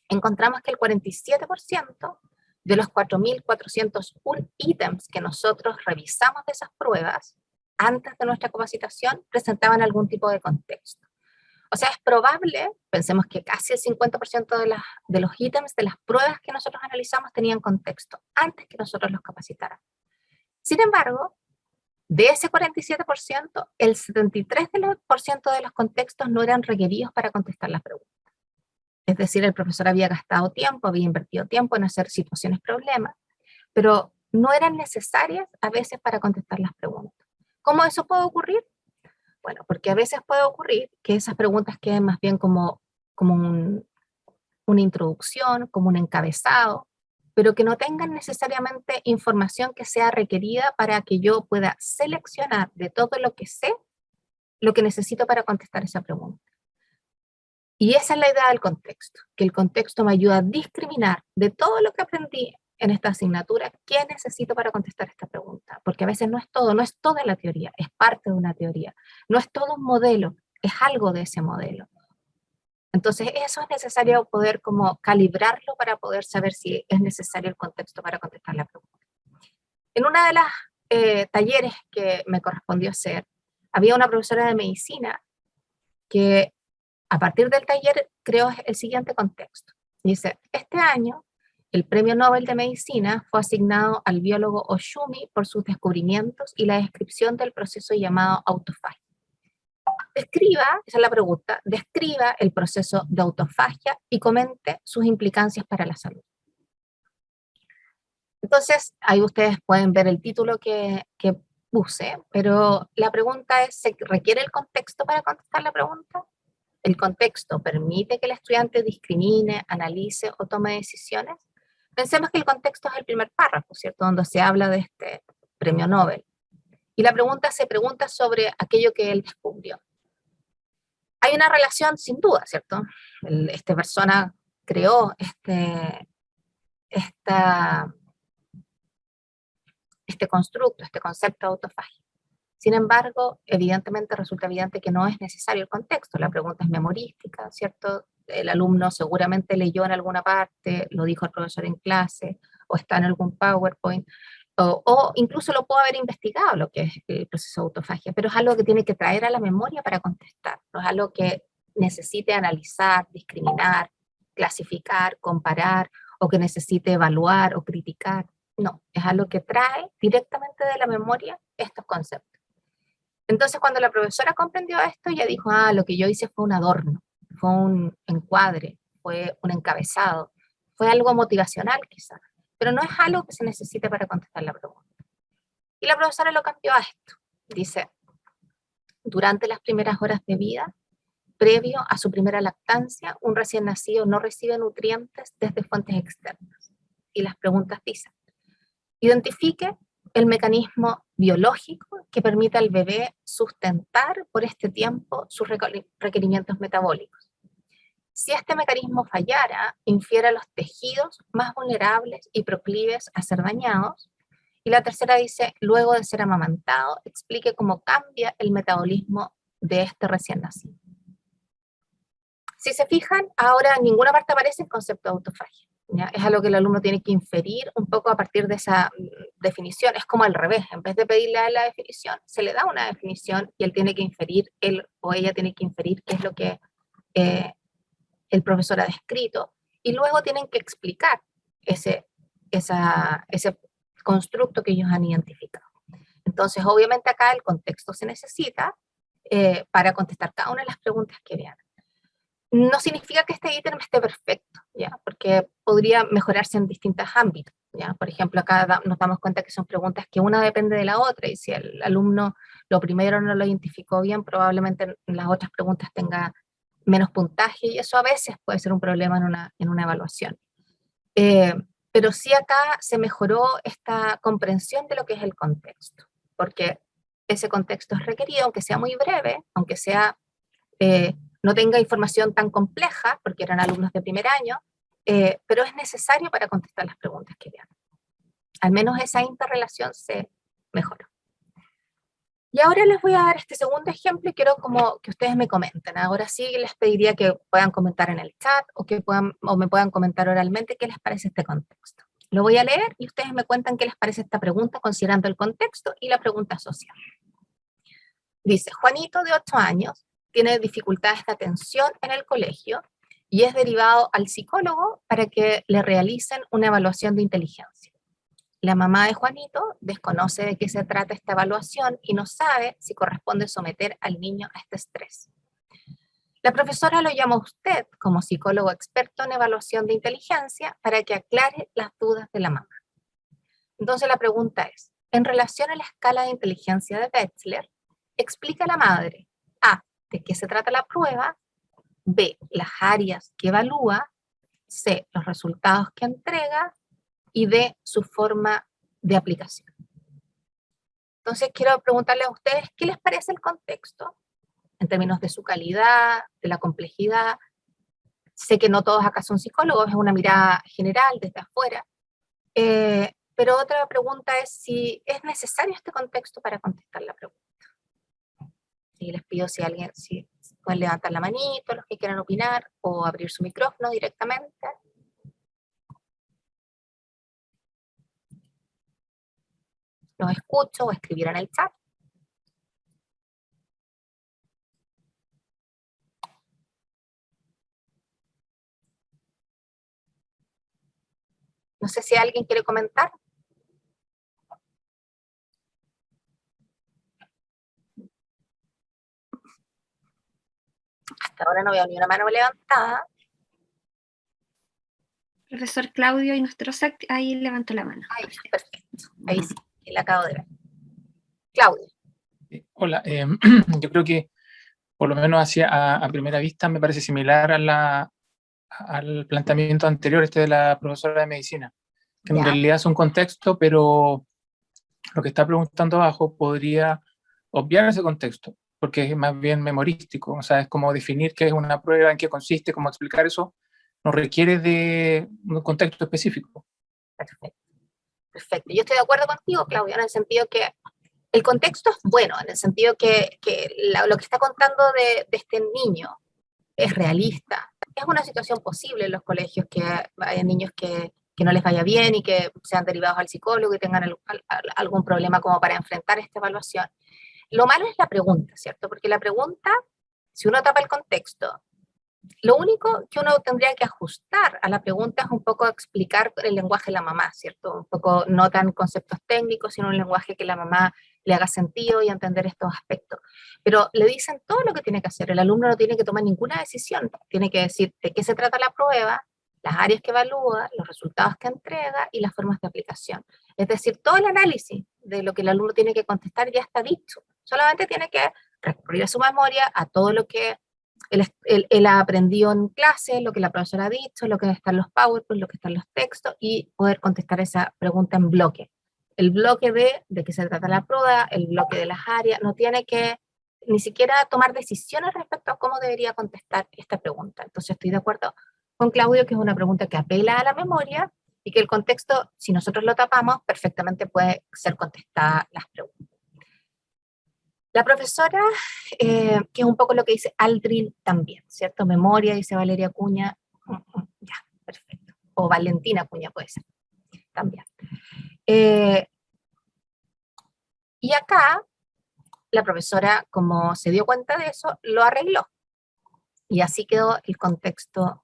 encontramos que el 47% de los 4.401 ítems que nosotros revisamos de esas pruebas antes de nuestra capacitación presentaban algún tipo de contexto. O sea, es probable, pensemos que casi el 50% de los ítems de las pruebas que nosotros analizamos tenían contexto antes que nosotros los capacitáramos. Sin embargo, de ese 47%, el 73% de los contextos no eran requeridos para contestar las preguntas. Es decir, el profesor había gastado tiempo, había invertido tiempo en hacer situaciones problemas, pero no eran necesarias a veces para contestar las preguntas. ¿Cómo eso puede ocurrir? Bueno, porque a veces puede ocurrir que esas preguntas queden más bien como una introducción, como un encabezado, pero que no tengan necesariamente información que sea requerida para que yo pueda seleccionar de todo lo que sé, lo que necesito para contestar esa pregunta. Y esa es la idea del contexto, que el contexto me ayuda a discriminar de todo lo que aprendí en esta asignatura, qué necesito para contestar esta pregunta, porque a veces no es todo, no es toda la teoría, es parte de una teoría, no es todo un modelo, es algo de ese modelo. Entonces eso es necesario poder como calibrarlo para poder saber si es necesario el contexto para contestar la pregunta. En una de las talleres que me correspondió hacer, había una profesora de medicina que a partir del taller creó el siguiente contexto. Dice, este año el Premio Nobel de Medicina fue asignado al biólogo Oshumi por sus descubrimientos y la descripción del proceso llamado autofagia. Describa, esa es la pregunta, describa el proceso de autofagia y comente sus implicancias para la salud. Entonces, ahí ustedes pueden ver el título que puse, pero la pregunta es, ¿se requiere el contexto para contestar la pregunta? ¿El contexto permite que el estudiante discrimine, analice o tome decisiones? Pensemos que el contexto es el primer párrafo, ¿cierto? Donde se habla de este premio Nobel. Y la pregunta se pregunta sobre aquello que él descubrió. Hay una relación sin duda, ¿cierto? Esta persona creó este constructo, este concepto de autofagia. Sin embargo, evidentemente resulta evidente que no es necesario el contexto. La pregunta es memorística, ¿cierto? El alumno seguramente leyó en alguna parte, lo dijo el profesor en clase, o está en algún PowerPoint, o incluso lo puede haber investigado lo que es el proceso de autofagia, pero es algo que tiene que traer a la memoria para contestar, no es algo que necesite analizar, discriminar, clasificar, comparar, o que necesite evaluar o criticar. No, es algo que trae directamente de la memoria estos conceptos. Entonces, cuando la profesora comprendió esto, ella dijo, lo que yo hice fue un adorno, fue un encuadre, fue un encabezado, fue algo motivacional quizá, pero no es algo que se necesite para contestar la pregunta. Y la profesora lo cambió a esto. Dice, durante las primeras horas de vida, previo a su primera lactancia, un recién nacido no recibe nutrientes desde fuentes externas. Y las preguntas dicen, identifique el mecanismo biológico que permite al bebé sustentar por este tiempo sus requerimientos metabólicos. Si este mecanismo fallara, infiere a los tejidos más vulnerables y proclives a ser dañados. Y la tercera dice, luego de ser amamantado, explique cómo cambia el metabolismo de este recién nacido. Si se fijan, ahora en ninguna parte aparece el concepto de autofagia. ¿Ya? Es algo que el alumno tiene que inferir un poco a partir de esa definición. Es como al revés, en vez de pedirle a él la definición, se le da una definición y él tiene que inferir, él o ella tiene que inferir qué es lo que el profesor ha descrito, y luego tienen que explicar ese constructo que ellos han identificado. Entonces, obviamente acá el contexto se necesita para contestar cada una de las preguntas que vean. No significa que este ítem esté perfecto, ¿ya? Porque podría mejorarse en distintos ámbitos, ¿ya? Por ejemplo, acá nos damos cuenta que son preguntas que una depende de la otra, y si el alumno lo primero no lo identificó bien, probablemente en las otras preguntas tenga menos puntaje, y eso a veces puede ser un problema en una evaluación. Pero sí acá se mejoró esta comprensión de lo que es el contexto, porque ese contexto es requerido, aunque sea muy breve, aunque sea no tenga información tan compleja, porque eran alumnos de primer año, pero es necesario para contestar las preguntas que vean. Al menos esa interrelación se mejoró. Y ahora les voy a dar este segundo ejemplo y quiero como que ustedes me comenten. Ahora sí les pediría que puedan comentar en el chat o me puedan comentar oralmente qué les parece este contexto. Lo voy a leer y ustedes me cuentan qué les parece esta pregunta considerando el contexto y la pregunta social. Dice, Juanito, de 8 años, tiene dificultades de atención en el colegio y es derivado al psicólogo para que le realicen una evaluación de inteligencia. La mamá de Juanito desconoce de qué se trata esta evaluación y no sabe si corresponde someter al niño a este estrés. La profesora lo llama a usted como psicólogo experto en evaluación de inteligencia para que aclare las dudas de la mamá. Entonces la pregunta es, en relación a la escala de inteligencia de Wechsler, explica a la madre, A, de qué se trata la prueba, B, las áreas que evalúa, C, los resultados que entrega, y D, su forma de aplicación. Entonces quiero preguntarles a ustedes, ¿qué les parece el contexto? En términos de su calidad, de la complejidad. Sé que no todos acá son psicólogos, es una mirada general desde afuera. Pero otra pregunta es si es necesario este contexto para contestar la pregunta. Y les pido si pueden levantar la manito, los que quieran opinar, o abrir su micrófono directamente. Los escucho o escribir en el chat. No sé si alguien quiere comentar. Hasta ahora no veo ni una mano levantada. Profesor Claudio y nuestro SAC ahí levantó la mano. Ahí, perfecto. Ahí sí, la acabo de ver. Claudio. Hola, yo creo que por lo menos a primera vista me parece similar al planteamiento anterior, de la profesora de medicina, que en realidad es un contexto, pero lo que está preguntando abajo podría obviar ese contexto, porque es más bien memorístico, o sea, es como definir qué es una prueba, en qué consiste, cómo explicar eso, no requiere de un contexto específico. Perfecto. Perfecto. Yo estoy de acuerdo contigo, Claudio, en el sentido que el contexto es bueno, en el sentido que lo que está contando de este niño es realista. Es una situación posible en los colegios que haya niños que no les vaya bien y que sean derivados al psicólogo y tengan algún problema como para enfrentar esta evaluación. Lo malo es la pregunta, ¿cierto? Porque la pregunta, si uno tapa el contexto, lo único que uno tendría que ajustar a la pregunta es un poco explicar el lenguaje de la mamá, ¿cierto? Un poco no tan conceptos técnicos, sino un lenguaje que la mamá le haga sentido y entender estos aspectos. Pero le dicen todo lo que tiene que hacer. El alumno no tiene que tomar ninguna decisión. Tiene que decir de qué se trata la prueba, las áreas que evalúa, los resultados que entrega y las formas de aplicación. Es decir, todo el análisis de lo que el alumno tiene que contestar ya está dicho. Solamente tiene que recurrir a su memoria, a todo lo que él ha aprendido en clase, lo que la profesora ha dicho, lo que está en los PowerPoint, lo que está en los textos, y poder contestar esa pregunta en bloque. El bloque de qué se trata la prueba, el bloque de las áreas, no tiene que ni siquiera tomar decisiones respecto a cómo debería contestar esta pregunta. Entonces estoy de acuerdo con Claudio que es una pregunta que apela a la memoria y que el contexto, si nosotros lo tapamos, perfectamente puede ser contestada las preguntas. La profesora, que es un poco lo que dice Aldrin también, ¿cierto? Memoria, dice Valeria Acuña, ya, perfecto. O Valentina Acuña puede ser, también. Y acá, la profesora, como se dio cuenta de eso, lo arregló. Y así quedó el contexto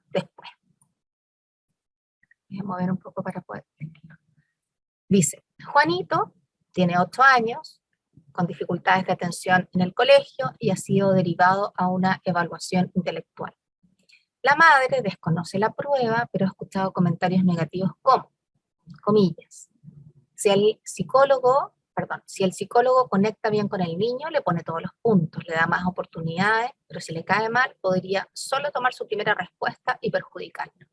después. Voy a mover un poco para poder verlo. Dice, Juanito tiene 8 años, con dificultades de atención en el colegio y ha sido derivado a una evaluación intelectual. La madre desconoce la prueba, pero ha escuchado comentarios negativos como, comillas, si el psicólogo conecta bien con el niño, le pone todos los puntos, le da más oportunidades, pero si le cae mal, podría solo tomar su primera respuesta y perjudicarlo.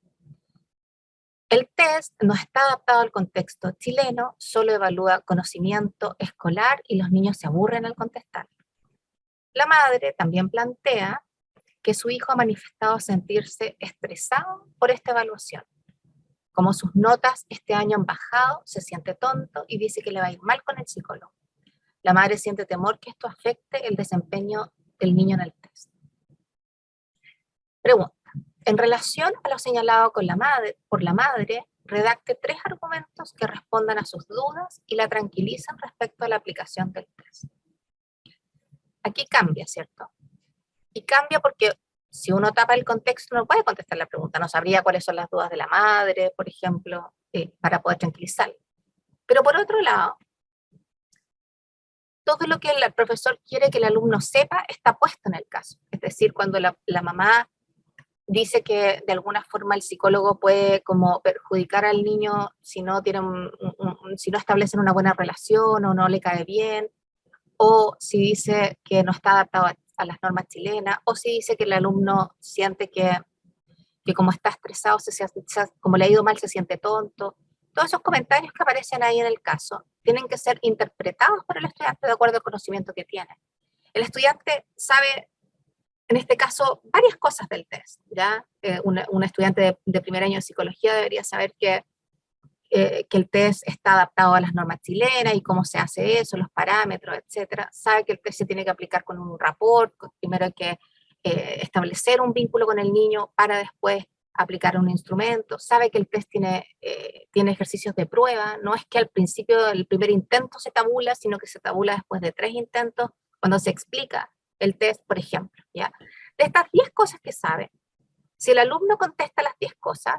El test no está adaptado al contexto chileno, solo evalúa conocimiento escolar y los niños se aburren al contestar. La madre también plantea que su hijo ha manifestado sentirse estresado por esta evaluación. Como sus notas este año han bajado, se siente tonto y dice que le va a ir mal con el psicólogo. La madre siente temor que esto afecte el desempeño del niño en el test. Pregunta. En relación a lo señalado por la madre, redacte 3 argumentos que respondan a sus dudas y la tranquilizan respecto a la aplicación del test. Aquí cambia, ¿cierto? Y cambia porque si uno tapa el contexto no puede contestar la pregunta, no sabría cuáles son las dudas de la madre, por ejemplo, para poder tranquilizarla. Pero por otro lado, todo lo que el profesor quiere que el alumno sepa está puesto en el caso. Es decir, cuando la mamá dice que de alguna forma el psicólogo puede como perjudicar al niño si no si no establecen una buena relación o no le cae bien, o si dice que no está adaptado a las normas chilenas, o si dice que el alumno siente que que como está estresado, como le ha ido mal, se siente tonto. Todos esos comentarios que aparecen ahí en el caso tienen que ser interpretados por el estudiante de acuerdo al conocimiento que tiene. El estudiante sabe, en este caso, varias cosas del test, ¿ya? Un estudiante de primer año de psicología debería saber que el test está adaptado a las normas chilenas y cómo se hace eso, los parámetros, etcétera. Sabe que el test se tiene que aplicar con un rapport, primero hay que establecer un vínculo con el niño para después aplicar un instrumento. Sabe que el test tiene ejercicios de prueba, no es que al principio del primer intento se tabula, sino que se tabula después de 3 intentos, cuando se explica el test, por ejemplo, ¿ya? De estas 10 cosas que sabe, si el alumno contesta las 10 cosas,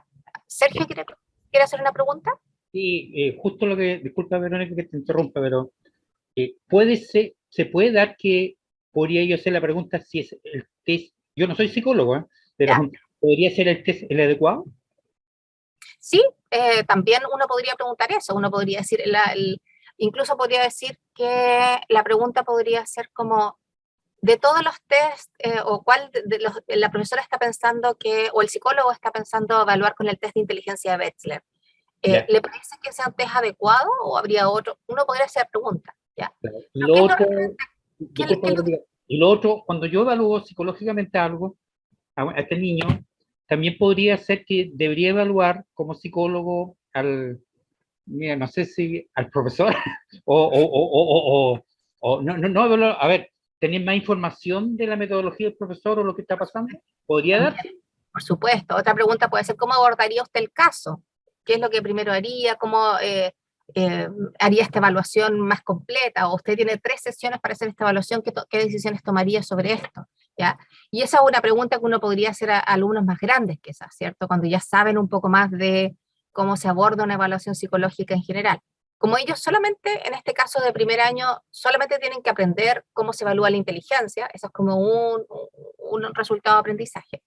Sergio, ¿quiere hacer una pregunta? Sí, justo lo que, disculpa Verónica que te interrumpa, pero se puede dar que podría yo hacer la pregunta si es el test, yo no soy psicólogo, pero ¿Ya? ¿podría ser el test el adecuado? Sí, también uno podría preguntar eso, uno podría decir, incluso podría decir que la pregunta podría ser como, de todos los test, o cuál la profesora está pensando o el psicólogo está pensando evaluar con el test de inteligencia de Wechsler. ¿Le parece que sea un test adecuado o habría otro? Uno podría hacer preguntas, ¿ya? Claro. Y lo otro, cuando yo evalúo psicológicamente algo, a este niño, también podría ser que debería evaluar como psicólogo mira, no sé si al profesor, no, a ver, ¿tener más información de la metodología del profesor o lo que está pasando? ¿Podría darse? Por supuesto. Otra pregunta puede ser, ¿cómo abordaría usted el caso? ¿Qué es lo que primero haría? ¿Cómo haría esta evaluación más completa? ¿O usted tiene 3 sesiones para hacer esta evaluación? ¿Qué decisiones tomaría sobre esto? ¿Ya? Y esa es una pregunta que uno podría hacer a alumnos más grandes que esa, ¿cierto? Cuando ya saben un poco más de cómo se aborda una evaluación psicológica en general. Como ellos solamente, en este caso de primer año, solamente tienen que aprender cómo se evalúa la inteligencia, eso es como un resultado de aprendizaje.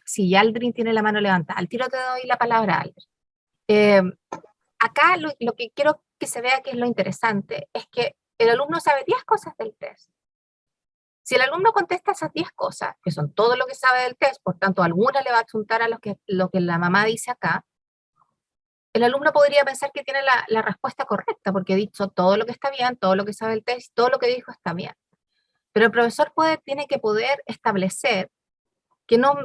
Sí, Aldrin tiene la mano levantada. Al tiro te doy la palabra, Aldrin. Acá lo que quiero que se vea que es lo interesante es que el alumno sabe 10 cosas del test. Si el alumno contesta esas 10 cosas, que son todo lo que sabe del test, por tanto, alguna le va a apuntar a lo que la mamá dice acá, el alumno podría pensar que tiene la respuesta correcta, porque ha dicho todo lo que está bien, todo lo que sabe el test, todo lo que dijo está bien. Pero el profesor tiene que poder establecer que no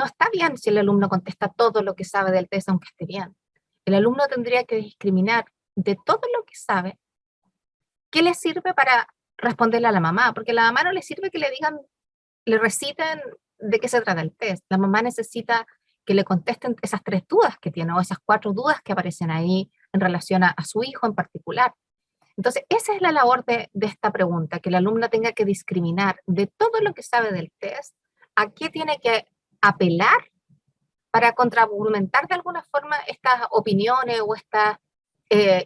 está bien si el alumno contesta todo lo que sabe del test, aunque esté bien. El alumno tendría que discriminar de todo lo que sabe, qué le sirve para responderle a la mamá, porque a la mamá no le sirve que le digan, le reciten de qué se trata el test. La mamá necesita que le contesten esas 3 dudas que tiene, o esas 4 dudas que aparecen ahí en relación a su hijo en particular. Entonces, esa es la labor de esta pregunta, que el alumno tenga que discriminar de todo lo que sabe del test, a qué tiene que apelar para contraargumentar de alguna forma estas opiniones o estas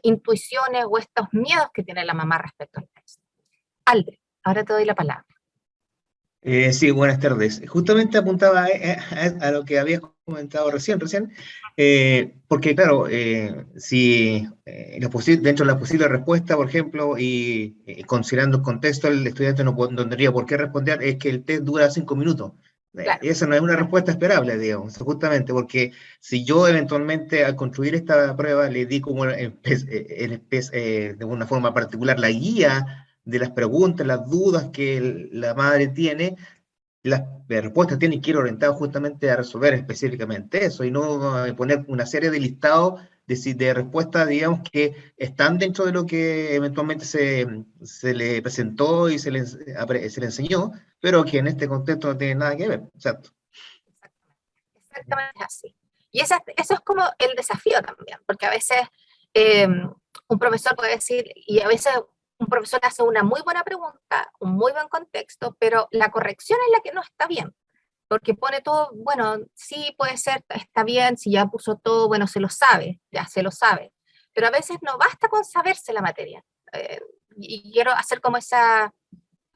intuiciones o estos miedos que tiene la mamá respecto al test. Aldrin, ahora te doy la palabra. Sí, buenas tardes. Justamente apuntaba a lo que habías comentado recién, porque claro, si dentro de la posible respuesta, por ejemplo, y considerando el contexto, el estudiante no tendría por qué responder, es que el test dura 5 minutos. Claro. Esa no es una respuesta esperable, digamos, justamente porque si yo eventualmente al construir esta prueba le di como de una forma particular la guía de las preguntas, las dudas que la madre tiene, las respuestas tienen que ir orientadas justamente a resolver específicamente eso y no poner una serie de listados de respuestas, digamos, que están dentro de lo que eventualmente se le presentó y se le enseñó, pero que en este contexto no tiene nada que ver. Exacto. Exactamente así. Y eso es como el desafío también, porque a veces un profesor puede decir, y a veces un profesor hace una muy buena pregunta, un muy buen contexto, pero la corrección es la que no está bien, porque pone todo, bueno, sí puede ser, está bien, si ya puso todo, bueno, se lo sabe, ya se lo sabe, pero a veces no basta con saberse la materia. Y quiero hacer como esa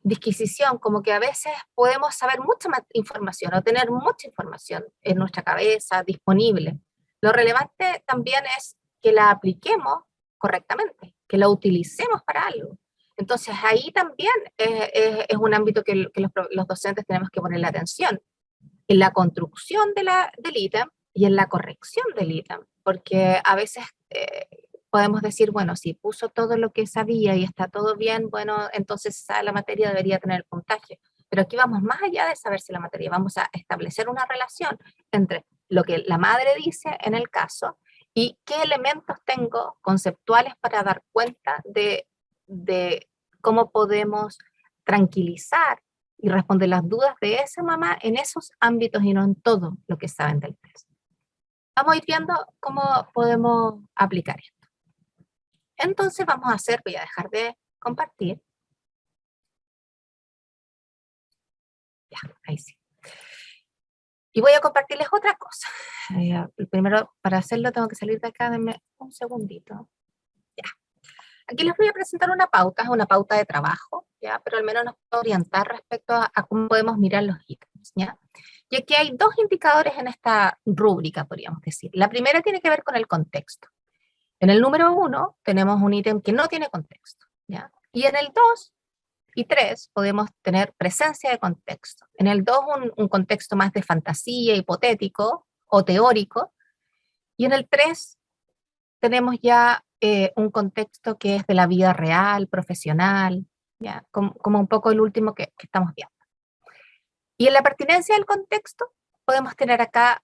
disquisición, como que a veces podemos saber mucha más información o tener mucha información en nuestra cabeza disponible. Lo relevante también es que la apliquemos correctamente, que la utilicemos para algo. Entonces ahí también es un ámbito que los docentes tenemos que ponerle atención. en la construcción del ítem y en la corrección del ítem, porque a veces podemos decir, bueno, si puso todo lo que sabía y está todo bien, bueno, entonces la materia debería tener el puntaje. Pero aquí vamos más allá de saber si la materia, vamos a establecer una relación entre lo que la madre dice en el caso y qué elementos tengo conceptuales para dar cuenta de cómo podemos tranquilizar y responder las dudas de esa mamá en esos ámbitos y no en todo lo que saben del test. Vamos a ir viendo cómo podemos aplicar esto. Entonces vamos a hacer, voy a dejar de compartir. Ya, ahí sí. Y voy a compartirles otra cosa. Primero, para hacerlo tengo que salir de acá, denme un segundito. Ya. Aquí les voy a presentar una pauta de trabajo, ¿ya? Pero al menos nos puede orientar respecto a cómo podemos mirar los ítems, ¿ya? Y aquí hay dos indicadores en esta rúbrica, podríamos decir. La primera tiene que ver con el contexto. En el número 1 tenemos un ítem que no tiene contexto, ¿ya? Y en el 2 y 3 podemos tener presencia de contexto. En el 2 un contexto más de fantasía, hipotético o teórico, y en el 3 tenemos ya un contexto que es de la vida real, profesional, ¿ya? Como un poco el último que estamos viendo. Y en la pertinencia del contexto podemos tener acá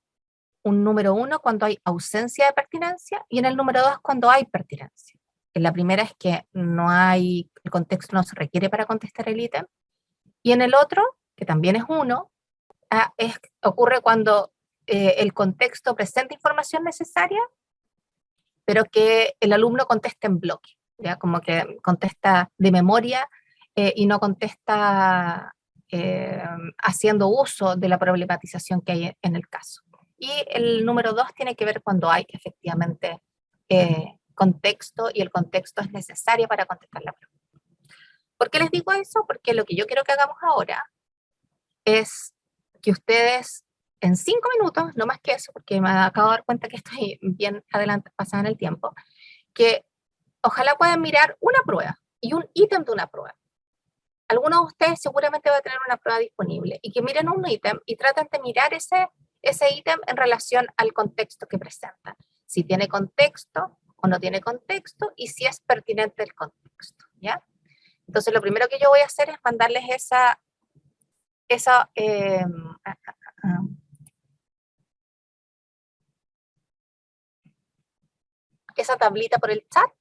un número 1 cuando hay ausencia de pertinencia y en el número 2 cuando hay pertinencia. En la primera es que no hay, el contexto no se requiere para contestar el ítem, y en el otro, que también es 1, ocurre cuando el contexto presenta información necesaria, pero que el alumno contesta en bloque, ¿ya? Como que contesta de memoria y no contesta haciendo uso de la problematización que hay en el caso. Y el número 2 tiene que ver cuando hay efectivamente contexto y el contexto es necesario para contestar la pregunta. ¿Por qué les digo eso? Porque lo que yo quiero que hagamos ahora es que ustedes en 5 minutos, no más que eso, porque me acabo de dar cuenta que estoy bien adelante, pasada en el tiempo, que ojalá puedan mirar una prueba y un ítem de una prueba. Algunos de ustedes seguramente va a tener una prueba disponible y que miren un ítem y traten de mirar ese ítem en relación al contexto que presenta. Si tiene contexto o no tiene contexto y si es pertinente el contexto, ¿ya? Entonces lo primero que yo voy a hacer es mandarles esa tablita por el chat.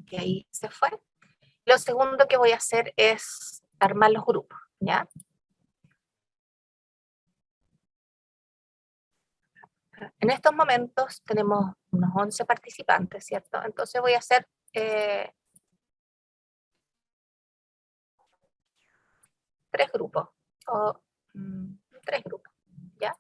Que ahí se fue. Lo segundo que voy a hacer es armar los grupos, ¿ya? En estos momentos tenemos unos 11 participantes, ¿cierto? Entonces voy a hacer 3 grupos, o 3 grupos, ¿ya?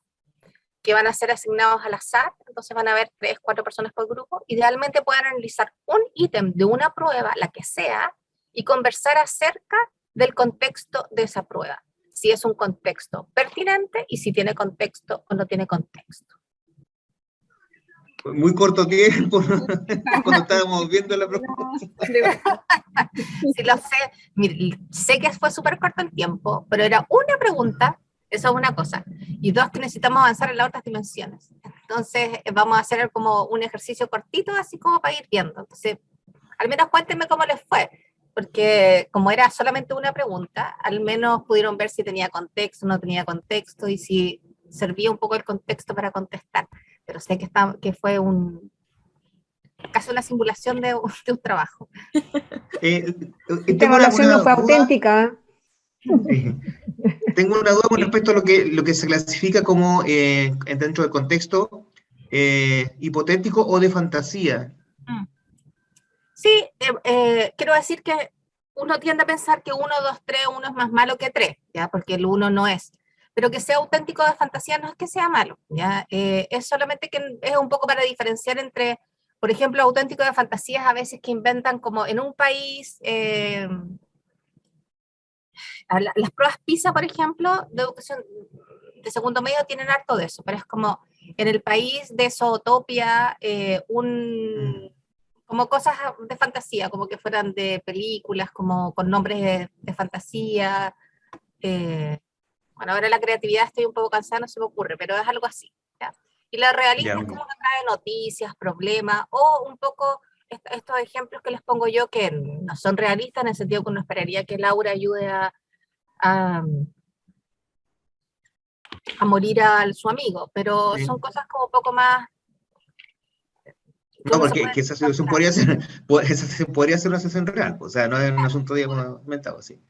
Que van a ser asignados al azar, entonces van a haber 3, 4 personas por grupo. Idealmente pueden analizar un ítem de una prueba, la que sea, y conversar acerca del contexto de esa prueba. Si es un contexto pertinente y si tiene contexto o no tiene contexto. Muy corto tiempo cuando estábamos viendo la pregunta. Sí, lo sé. Mire, sé que fue súper corto el tiempo, pero era una pregunta, eso es una cosa. Y 2, que necesitamos avanzar en las otras dimensiones. Entonces, vamos a hacer como un ejercicio cortito, así como para ir viendo. Entonces, al menos cuéntenme cómo les fue, porque como era solamente una pregunta, al menos pudieron ver si tenía contexto, no tenía contexto, y si servía un poco el contexto para contestar. Pero sé que fue casi una simulación de un trabajo. Esta evaluación no fue auténtica. Tengo una duda con respecto a lo que se clasifica como dentro del contexto hipotético o de fantasía. Sí, quiero decir que uno tiende a pensar que 1, 2, 3, 1 es más malo que 3, ¿ya? Porque el 1 no es. Pero que sea auténtico de fantasía no es que sea malo, ¿ya? Es solamente que es un poco para diferenciar entre, por ejemplo, auténtico de fantasías a veces que inventan como en un país, las pruebas PISA, por ejemplo, de educación de segundo medio tienen harto de eso, pero es como en el país de Zootopia, como cosas de fantasía, como que fueran de películas, como con nombres de fantasía. Bueno, ahora la creatividad estoy un poco cansada, no se me ocurre, pero es algo así. ¿Ya? Y la realista Ya, es como que trae noticias, problemas, o un poco estos ejemplos que les pongo yo que no son realistas en el sentido que uno esperaría que Laura ayude a, a morir a su amigo, pero sí. son cosas como un poco más que No, uno se porque puede que esa situación podría ser, esa situación podría ser una situación real, o sea, no es un asunto, digamos, inventado, sí.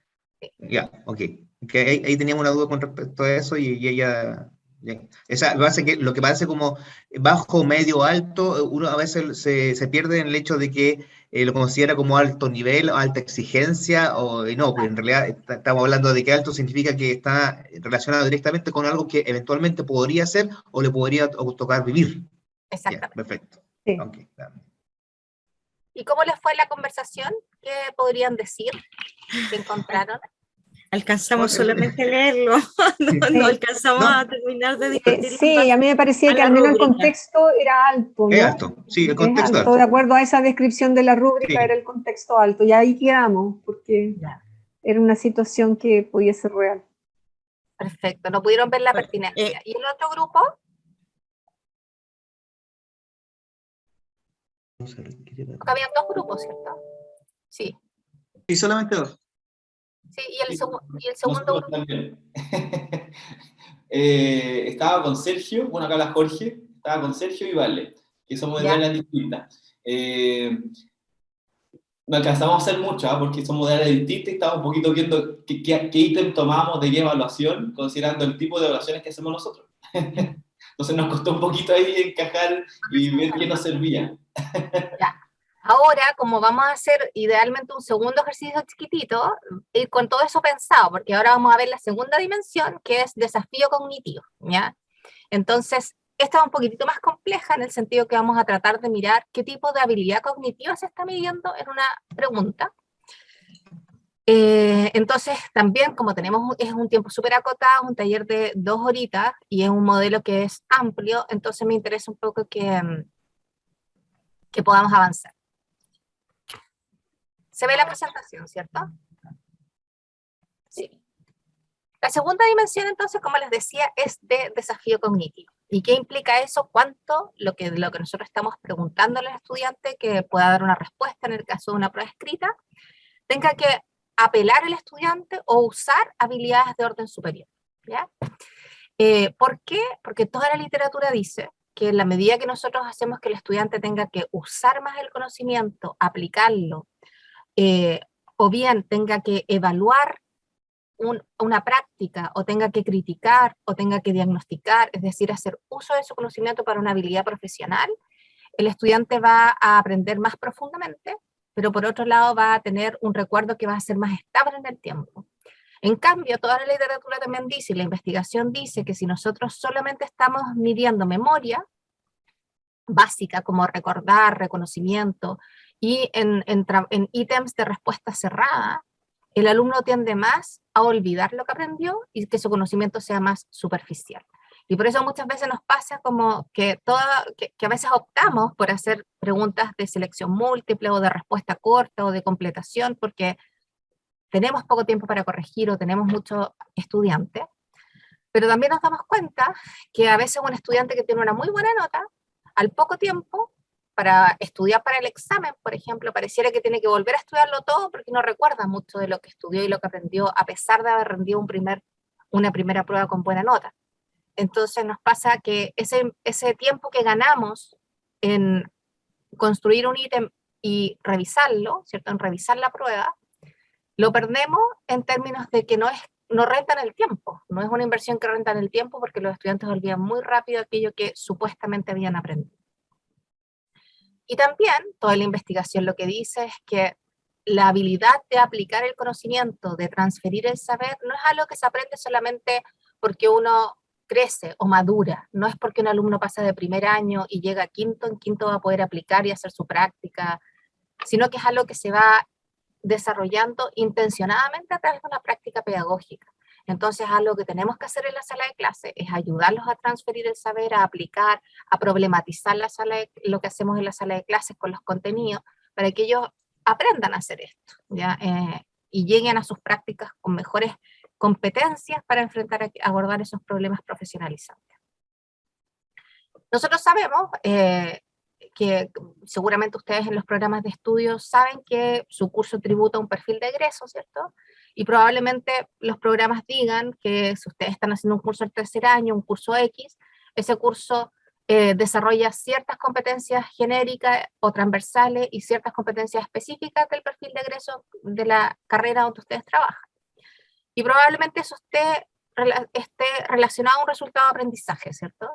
Ya, ok. Que ahí teníamos una duda con respecto a eso y ella... ya. Esa base que, lo que parece como bajo, medio, alto, uno a veces se pierde en el hecho de que lo considera como alto nivel, alta exigencia, o y no, pues en realidad estamos hablando de que alto significa que está relacionado directamente con algo que eventualmente podría ser o le podría tocar vivir. Ya, exactamente. perfecto. Sí. Ok, claro. ¿Y cómo les fue la conversación? ¿Qué podrían decir que encontraron? Alcanzamos No, solamente a leerlo, no Sí. alcanzamos no, a terminar de discutir en Sí, base a mí me parecía a que la al menos el rúbrica. contexto era alto, es ¿no? alto, sí, el Es contexto es alto, de alto. acuerdo a esa descripción de la rúbrica era Sí, el contexto alto, y ahí quedamos, porque Ya, era una situación que podía ser real. perfecto. No pudieron ver la Bueno, pertinencia. ¿Y el otro grupo? Porque habían dos grupos, ¿cierto? Sí. Sí, solamente dos. Sí, y el segundo Nosotros grupo. también. Estaba con Sergio, bueno, acá la Jorge, estaba con Sergio y Vale, que somos de Ya. áreas distintas. No alcanzamos a hacer mucho, porque somos de áreas distintas y estamos un poquito viendo qué ítem tomamos de qué evaluación, considerando el tipo de evaluaciones que hacemos nosotros. Entonces nos costó un poquito ahí encajar y ver qué nos servía. Ya. Ahora, como vamos a hacer idealmente un segundo ejercicio chiquitito, y con todo eso pensado, porque ahora vamos a ver la segunda dimensión, que es desafío cognitivo, ¿ya? Entonces, esta es un poquitito más compleja en el sentido que vamos a tratar de mirar qué tipo de habilidad cognitiva se está midiendo en una pregunta. Entonces, también, como es un tiempo súper acotado, un taller de 2 horitas, y es un modelo que es amplio, entonces me interesa un poco que podamos avanzar. ¿Se ve la presentación, cierto? Sí. La segunda dimensión, entonces, como les decía, es de desafío cognitivo. ¿Y qué implica eso? ¿Cuánto lo que nosotros estamos preguntando al estudiante que pueda dar una respuesta en el caso de una prueba escrita, tenga que apelar al estudiante o usar habilidades de orden superior? ¿Ya? ¿Por qué? Porque toda la literatura dice que en la medida que nosotros hacemos que el estudiante tenga que usar más el conocimiento, aplicarlo, o bien tenga que evaluar una práctica, o tenga que criticar, o tenga que diagnosticar, es decir, hacer uso de su conocimiento para una habilidad profesional, el estudiante va a aprender más profundamente, pero por otro lado va a tener un recuerdo que va a ser más estable en el tiempo. En cambio, toda la literatura también dice, y la investigación dice, que si nosotros solamente estamos midiendo memoria básica, como recordar, reconocimiento, y en ítems de respuesta cerrada, el alumno tiende más a olvidar lo que aprendió y que su conocimiento sea más superficial. Y por eso muchas veces nos pasa como que a veces optamos por hacer preguntas de selección múltiple o de respuesta corta o de completación porque tenemos poco tiempo para corregir o tenemos muchos estudiantes, pero también nos damos cuenta que a veces un estudiante que tiene una muy buena nota, al poco tiempo, para estudiar para el examen, por ejemplo, pareciera que tiene que volver a estudiarlo todo porque no recuerda mucho de lo que estudió y lo que aprendió, a pesar de haber rendido una primera prueba con buena nota. Entonces nos pasa que ese tiempo que ganamos en construir un ítem y revisarlo, ¿cierto? En revisar la prueba, lo perdemos en términos de que no rentan el tiempo, no es una inversión que renta en el tiempo porque los estudiantes olvidan muy rápido aquello que supuestamente habían aprendido. Y también toda la investigación lo que dice es que la habilidad de aplicar el conocimiento, de transferir el saber, no es algo que se aprende solamente porque uno crece o madura, no es porque un alumno pasa de primer año y llega a quinto, en quinto va a poder aplicar y hacer su práctica, sino que es algo que se va desarrollando intencionadamente a través de una práctica pedagógica. Entonces, algo que tenemos que hacer en la sala de clase es ayudarlos a transferir el saber, a aplicar, a problematizar lo que hacemos en la sala de clases con los contenidos, para que ellos aprendan a hacer esto, ¿ya? Y lleguen a sus prácticas con mejores competencias para abordar esos problemas profesionalizantes. Nosotros sabemos que seguramente ustedes en los programas de estudio saben que su curso tributa un perfil de egreso, ¿cierto? Y probablemente los programas digan que si ustedes están haciendo un curso del tercer año, un curso X, ese curso desarrolla ciertas competencias genéricas o transversales y ciertas competencias específicas del perfil de egreso de la carrera donde ustedes trabajan. Y probablemente eso esté relacionado a un resultado de aprendizaje, ¿cierto?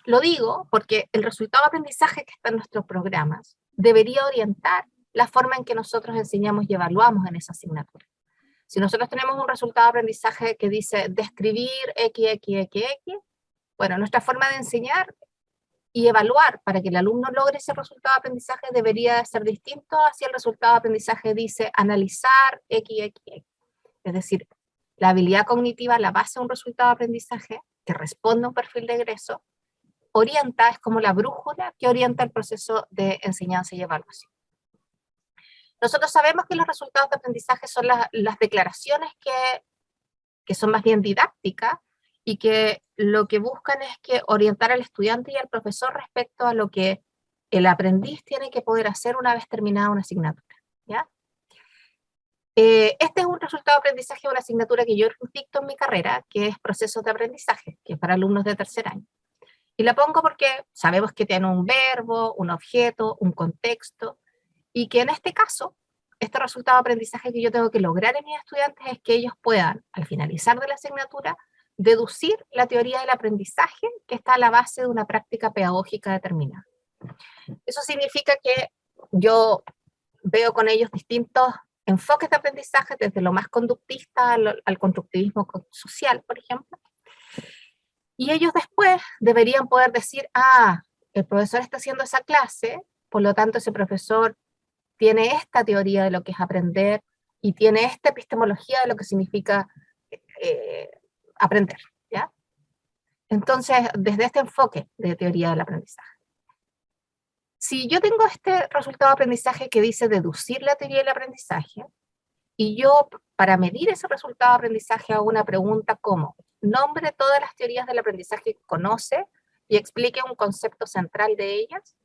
Lo digo porque el resultado de aprendizaje que está en nuestros programas debería orientar la forma en que nosotros enseñamos y evaluamos en esa asignatura. Si nosotros tenemos un resultado de aprendizaje que dice describir X, bueno, nuestra forma de enseñar y evaluar para que el alumno logre ese resultado de aprendizaje debería ser distinto a si el resultado de aprendizaje dice analizar X. Es decir, la habilidad cognitiva, la base de un resultado de aprendizaje que responde a un perfil de egreso, orienta, es como la brújula que orienta el proceso de enseñanza y evaluación. Nosotros sabemos que los resultados de aprendizaje son las declaraciones que son más bien didácticas y que lo que buscan es que orientar al estudiante y al profesor respecto a lo que el aprendiz tiene que poder hacer una vez terminada una asignatura, ¿ya? Este es un resultado de aprendizaje de una asignatura que yo dicto en mi carrera, que es procesos de aprendizaje, que es para alumnos de tercer año. Y la pongo porque sabemos que tiene un verbo, un objeto, un contexto, y que en este caso, este resultado de aprendizaje que yo tengo que lograr en mis estudiantes es que ellos puedan, al finalizar de la asignatura, deducir la teoría del aprendizaje que está a la base de una práctica pedagógica determinada. Eso significa que yo veo con ellos distintos enfoques de aprendizaje, desde lo más conductista al constructivismo social, por ejemplo. Y ellos después deberían poder decir, el profesor está haciendo esa clase, por lo tanto ese profesor tiene esta teoría de lo que es aprender y tiene esta epistemología de lo que significa aprender, ¿ya? Entonces, desde este enfoque de teoría del aprendizaje. Si yo tengo este resultado de aprendizaje que dice deducir la teoría del aprendizaje, y yo, para medir ese resultado de aprendizaje, hago una pregunta como, nombre todas las teorías del aprendizaje que conoce y explique un concepto central de ellas,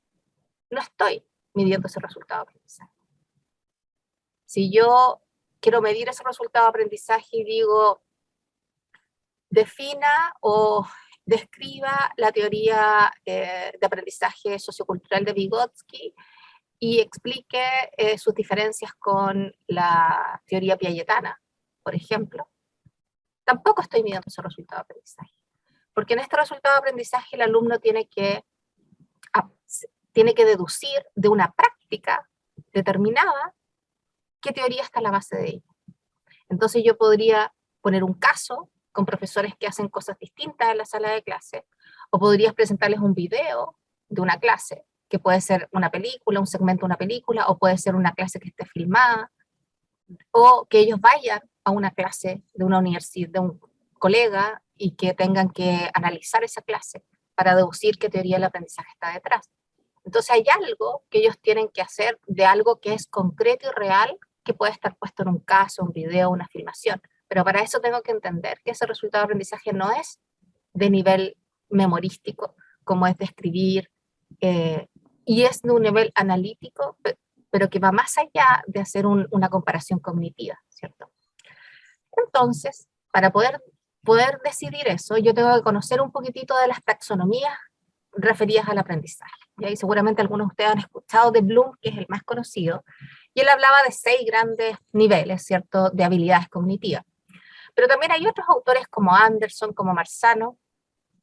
no estoy midiendo ese resultado de aprendizaje. Si yo quiero medir ese resultado de aprendizaje y digo, defina o describa la teoría de aprendizaje sociocultural de Vygotsky y explique sus diferencias con la teoría piagetana, por ejemplo, tampoco estoy midiendo ese resultado de aprendizaje. Porque en este resultado de aprendizaje el alumno tiene que deducir de una práctica determinada qué teoría está a la base de ella. Entonces yo podría poner un caso con profesores que hacen cosas distintas en la sala de clase, o podrías presentarles un video de una clase, que puede ser una película, un segmento de una película, o puede ser una clase que esté filmada, o que ellos vayan a una clase de una universidad, de un colega, y que tengan que analizar esa clase para deducir qué teoría del aprendizaje está detrás. Entonces hay algo que ellos tienen que hacer de algo que es concreto y real, que puede estar puesto en un caso, un video, una filmación. Pero para eso tengo que entender que ese resultado de aprendizaje no es de nivel memorístico, como es de escribir, y es de un nivel analítico, pero que va más allá de hacer una comparación cognitiva, ¿cierto? Entonces, para poder decidir eso, yo tengo que conocer un poquitito de las taxonomías referidas al aprendizaje. Y seguramente algunos de ustedes han escuchado de Bloom, que es el más conocido, y él hablaba de 6 grandes niveles, ¿cierto?, de habilidades cognitivas. Pero también hay otros autores como Anderson, como Marzano,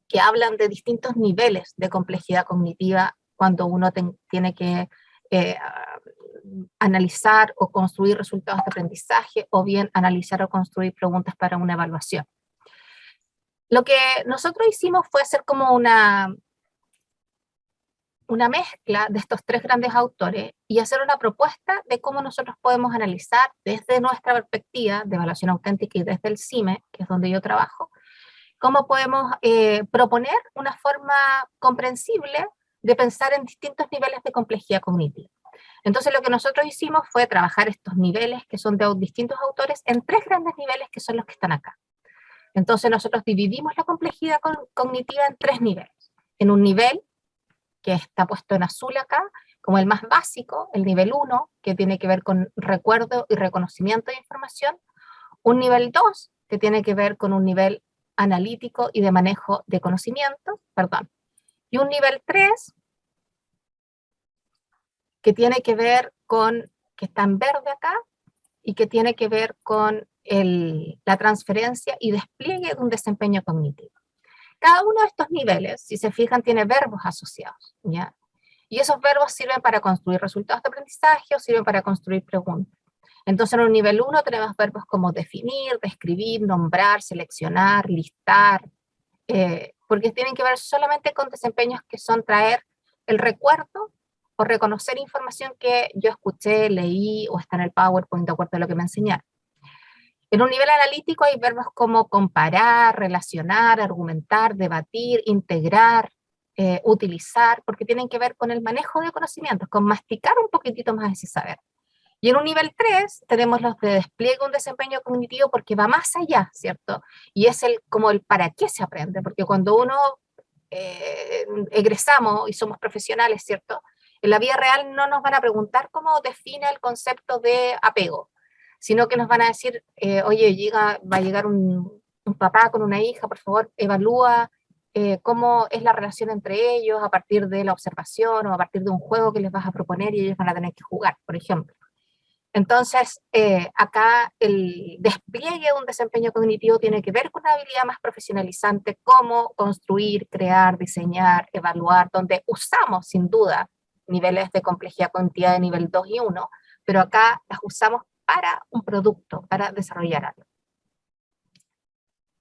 que hablan de distintos niveles de complejidad cognitiva cuando uno tiene que analizar o construir resultados de aprendizaje, o bien analizar o construir preguntas para una evaluación. Lo que nosotros hicimos fue hacer como una mezcla de estos tres grandes autores y hacer una propuesta de cómo nosotros podemos analizar desde nuestra perspectiva de evaluación auténtica y desde el CIME, que es donde yo trabajo, cómo podemos proponer una forma comprensible de pensar en distintos niveles de complejidad cognitiva. Entonces lo que nosotros hicimos fue trabajar estos niveles que son de distintos autores en tres grandes niveles que son los que están acá. Entonces nosotros dividimos la complejidad cognitiva en tres niveles. En un nivel que está puesto en azul acá, como el más básico, el nivel 1, que tiene que ver con recuerdo y reconocimiento de información. Un nivel 2, que tiene que ver con un nivel analítico y de manejo de conocimiento, perdón. Y un nivel 3, que tiene que ver con, que está en verde acá, y que tiene que ver con la transferencia y despliegue de un desempeño cognitivo. Cada uno de estos niveles, si se fijan, tiene verbos asociados, ¿ya? Y esos verbos sirven para construir resultados de aprendizaje o sirven para construir preguntas. Entonces, en un nivel 1 tenemos verbos como definir, describir, nombrar, seleccionar, listar, porque tienen que ver solamente con desempeños que son traer el recuerdo o reconocer información que yo escuché, leí o está en el PowerPoint de acuerdo a lo que me enseñaron. En un nivel analítico hay verbos como comparar, relacionar, argumentar, debatir, integrar, utilizar, porque tienen que ver con el manejo de conocimientos, con masticar un poquitito más ese saber. Y en un nivel 3 tenemos los de despliegue un desempeño cognitivo porque va más allá, ¿cierto? Y es como el para qué se aprende, porque cuando uno egresamos y somos profesionales, ¿cierto? En la vida real no nos van a preguntar cómo define el concepto de apego, sino que nos van a decir, oye, va a llegar un papá con una hija, por favor, evalúa cómo es la relación entre ellos a partir de la observación o a partir de un juego que les vas a proponer y ellos van a tener que jugar, por ejemplo. Entonces, acá el despliegue de un desempeño cognitivo tiene que ver con una habilidad más profesionalizante, cómo construir, crear, diseñar, evaluar, donde usamos, sin duda, niveles de complejidad cognitiva de nivel 2 y 1, pero acá las usamos para un producto, para desarrollar algo.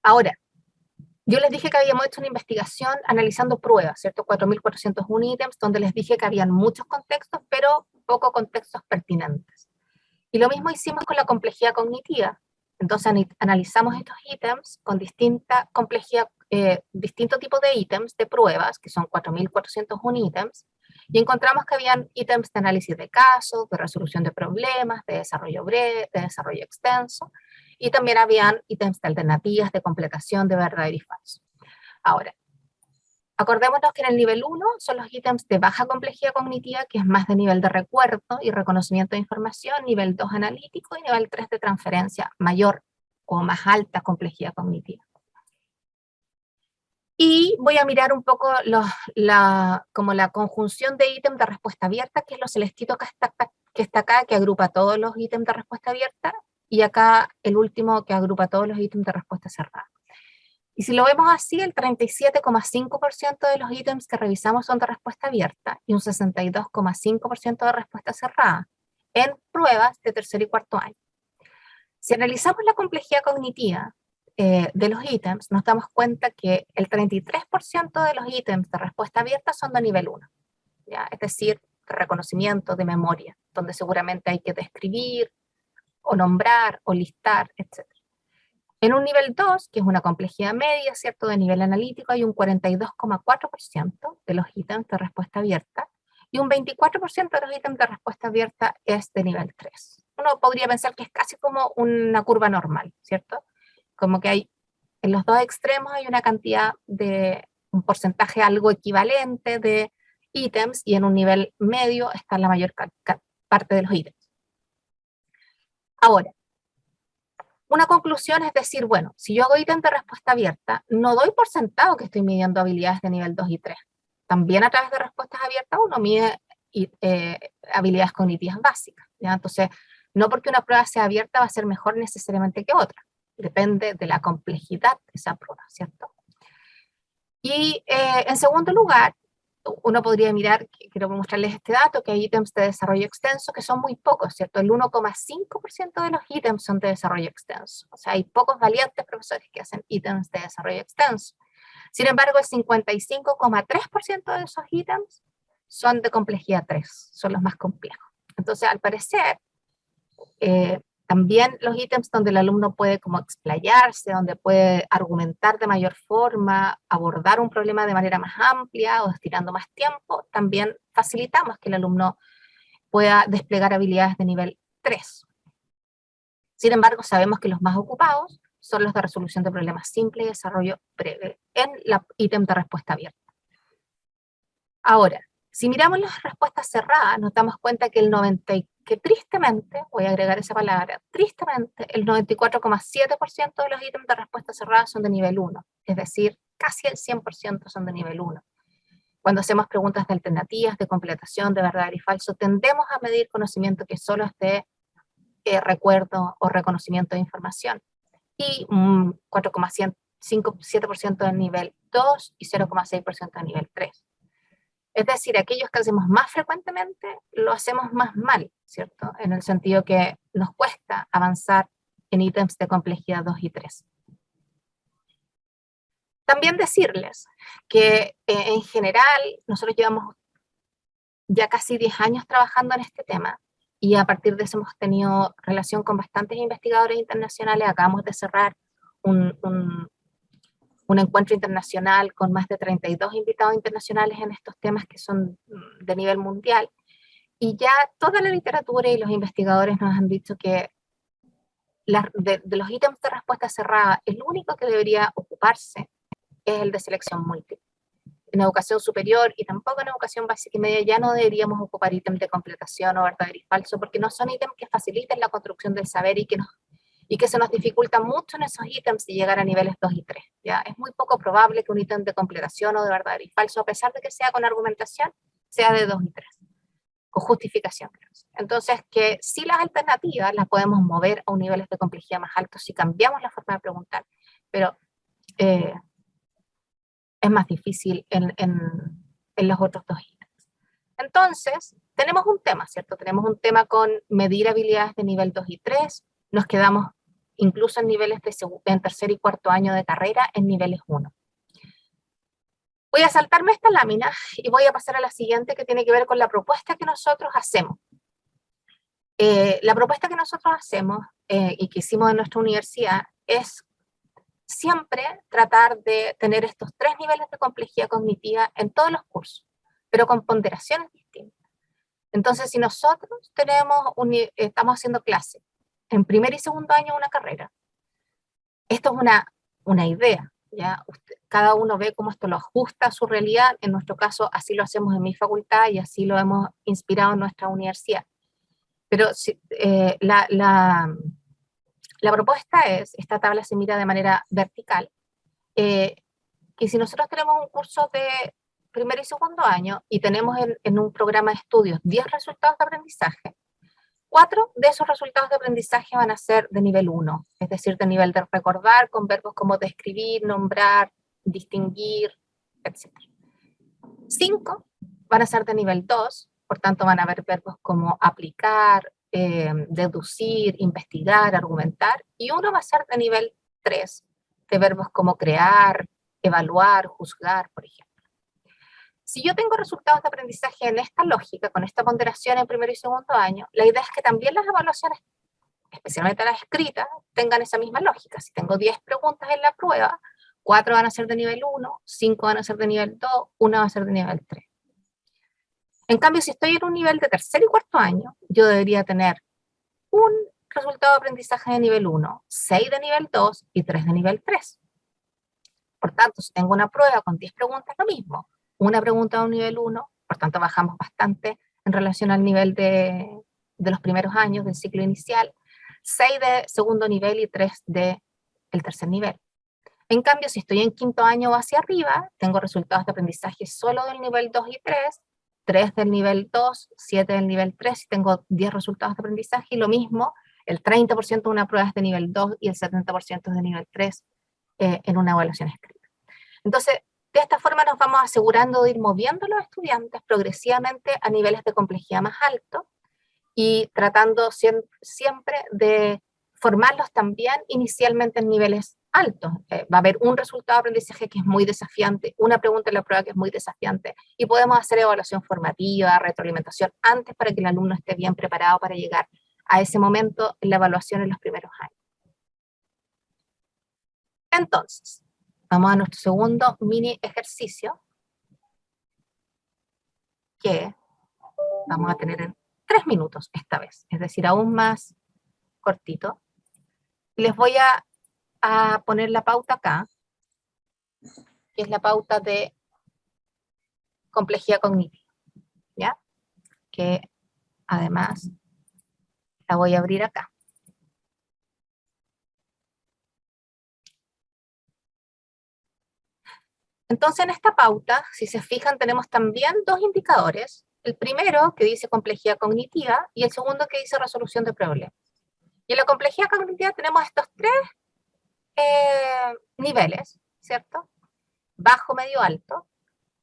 Ahora, yo les dije que habíamos hecho una investigación analizando pruebas, ¿cierto? 4.401 ítems, donde les dije que habían muchos contextos, pero pocos contextos pertinentes. Y lo mismo hicimos con la complejidad cognitiva. Entonces analizamos estos ítems con distinta complejidad, distintos tipos de ítems de pruebas, que son 4.401 ítems, y encontramos que habían ítems de análisis de casos, de resolución de problemas, de desarrollo breve, de desarrollo extenso, y también habían ítems de alternativas, de completación, de verdadero y falso. Ahora, acordémonos que en el nivel 1 son los ítems de baja complejidad cognitiva, que es más de nivel de recuerdo y reconocimiento de información, nivel 2 analítico y nivel 3 de transferencia, mayor o más alta complejidad cognitiva. Y voy a mirar un poco como la conjunción de ítems de respuesta abierta, que es lo celestito que está acá, que agrupa todos los ítems de respuesta abierta, y acá el último que agrupa todos los ítems de respuesta cerrada. Y si lo vemos así, el 37,5% de los ítems que revisamos son de respuesta abierta y un 62,5% de respuesta cerrada en pruebas de tercer y cuarto año. Si analizamos la complejidad cognitiva de los ítems, nos damos cuenta que el 33% de los ítems de respuesta abierta son de nivel 1, ¿ya? Es decir, de reconocimiento, de memoria, donde seguramente hay que describir, o nombrar, o listar, etc. En un nivel 2, que es una complejidad media, ¿cierto?, de nivel analítico, hay un 42,4% de los ítems de respuesta abierta, y un 24% de los ítems de respuesta abierta es de nivel 3. Uno podría pensar que es casi como una curva normal, ¿cierto? Como que hay, en los dos extremos hay una cantidad de, un porcentaje algo equivalente de ítems, y en un nivel medio está la mayor parte de los ítems. Ahora, una conclusión es decir, bueno, si yo hago ítem de respuesta abierta, no doy por sentado que estoy midiendo habilidades de nivel 2 y 3. También a través de respuestas abiertas uno mide habilidades cognitivas básicas, ¿ya? Entonces, no porque una prueba sea abierta va a ser mejor necesariamente que otra. Depende de la complejidad de esa prueba, ¿cierto? Y en segundo lugar, uno podría mirar, quiero mostrarles este dato, que hay ítems de desarrollo extenso que son muy pocos, ¿cierto? El 1,5% de los ítems son de desarrollo extenso. O sea, hay pocos valientes profesores que hacen ítems de desarrollo extenso. Sin embargo, el 55,3% de esos ítems son de complejidad 3, son los más complejos. Entonces, al parecer, también los ítems donde el alumno puede como explayarse, donde puede argumentar de mayor forma, abordar un problema de manera más amplia o estirando más tiempo, también facilitamos que el alumno pueda desplegar habilidades de nivel 3. Sin embargo, sabemos que los más ocupados son los de resolución de problemas simples y desarrollo breve en la ítem de respuesta abierta. Ahora, si miramos las respuestas cerradas, nos damos cuenta que que tristemente, voy a agregar esa palabra, tristemente, el 94,7% de los ítems de respuesta cerrada son de nivel 1, es decir, casi el 100% son de nivel 1. Cuando hacemos preguntas de alternativas, de completación, de verdadero y falso, tendemos a medir conocimiento que solo es de recuerdo o reconocimiento de información. Y 4,7% del nivel 2 y 0,6% del nivel 3. Es decir, aquellos que hacemos más frecuentemente, lo hacemos más mal, ¿cierto? En el sentido que nos cuesta avanzar en ítems de complejidad 2 y 3. También decirles que en general nosotros llevamos ya casi 10 años trabajando en este tema y a partir de eso hemos tenido relación con bastantes investigadores internacionales. Acabamos de cerrar un encuentro internacional con más de 32 invitados internacionales en estos temas que son de nivel mundial. Y ya toda la literatura y los investigadores nos han dicho que de los ítems de respuesta cerrada, el único que debería ocuparse es el de selección múltiple. En educación superior y tampoco en educación básica y media ya no deberíamos ocupar ítems de completación o verdadero y falso, porque no son ítems que faciliten la construcción del saber y que se nos dificulta mucho en esos ítems de llegar a niveles 2 y 3. ¿ya? Es muy poco probable que un ítem de completación o de verdadero y falso, a pesar de que sea con argumentación, sea de 2 y 3, con justificación. Entonces, que sí las alternativas las podemos mover a un niveles de complejidad más altos si cambiamos la forma de preguntar, pero es más difícil en los otros dos ítems. Entonces, tenemos un tema, ¿cierto? Tenemos un tema con medir habilidades de nivel 2 y 3, nos quedamos incluso en niveles en tercer y cuarto año de carrera en niveles 1. Voy a saltarme esta lámina y voy a pasar a la siguiente que tiene que ver con la propuesta que nosotros hacemos. La propuesta que nosotros hacemos y que hicimos en nuestra universidad es siempre tratar de tener estos 3 niveles de complejidad cognitiva en todos los cursos, pero con ponderaciones distintas. Entonces, si nosotros estamos haciendo clase en primer y segundo año de una carrera, esto es una idea, ¿ya? Cada uno ve cómo esto lo ajusta a su realidad. En nuestro caso, así lo hacemos en mi facultad y así lo hemos inspirado en nuestra universidad. Pero la propuesta esta tabla se mira de manera vertical, que si nosotros tenemos un curso de primer y segundo año y tenemos en un programa de estudios 10 resultados de aprendizaje, 4 de esos resultados de aprendizaje van a ser de nivel 1, es decir, de nivel de recordar, con verbos como describir, nombrar, distinguir, etc. 5 van a ser de nivel 2, por tanto van a haber verbos como aplicar, deducir, investigar, argumentar, y 1 va a ser de nivel 3, de verbos como crear, evaluar, juzgar, por ejemplo. Si yo tengo resultados de aprendizaje en esta lógica, con esta ponderación en primero y segundo año, la idea es que también las evaluaciones, especialmente las escritas, tengan esa misma lógica. Si tengo 10 preguntas en la prueba, 4 van a ser de nivel 1, 5 van a ser de nivel 2, 1 va a ser de nivel 3. En cambio, si estoy en un nivel de tercer y cuarto año, yo debería tener un resultado de aprendizaje de nivel 1, 6 de nivel 2 y 3 de nivel 3. Por tanto, si tengo una prueba con 10 preguntas, lo mismo. Una pregunta de un nivel 1, por tanto bajamos bastante en relación al nivel de los primeros años del ciclo inicial, 6 de segundo nivel y 3 del tercer nivel. En cambio, si estoy en quinto año o hacia arriba, tengo resultados de aprendizaje solo del nivel 2 y 3, 3 del nivel 2, 7 del nivel 3, y tengo 10 resultados de aprendizaje, y lo mismo, el 30% de una prueba es de nivel 2 y el 70% es de nivel 3 en una evaluación escrita. Entonces, de esta forma nos vamos asegurando de ir moviendo a los estudiantes progresivamente a niveles de complejidad más altos y tratando siempre de formarlos también inicialmente en niveles altos. Va a haber un resultado de aprendizaje que es muy desafiante, una pregunta en la prueba que es muy desafiante, y podemos hacer evaluación formativa, retroalimentación antes para que el alumno esté bien preparado para llegar a ese momento en la evaluación en los primeros años. Entonces, vamos a nuestro segundo mini ejercicio, que vamos a tener en 3 minutos esta vez, es decir, aún más cortito. Les voy a poner la pauta acá, que es la pauta de complejidad cognitiva, ¿ya? Que además la voy a abrir acá. Entonces, en esta pauta, si se fijan, tenemos también 2 indicadores. El primero, que dice complejidad cognitiva, y el segundo, que dice resolución de problemas. Y en la complejidad cognitiva tenemos estos 3 niveles, ¿cierto? Bajo, medio, alto.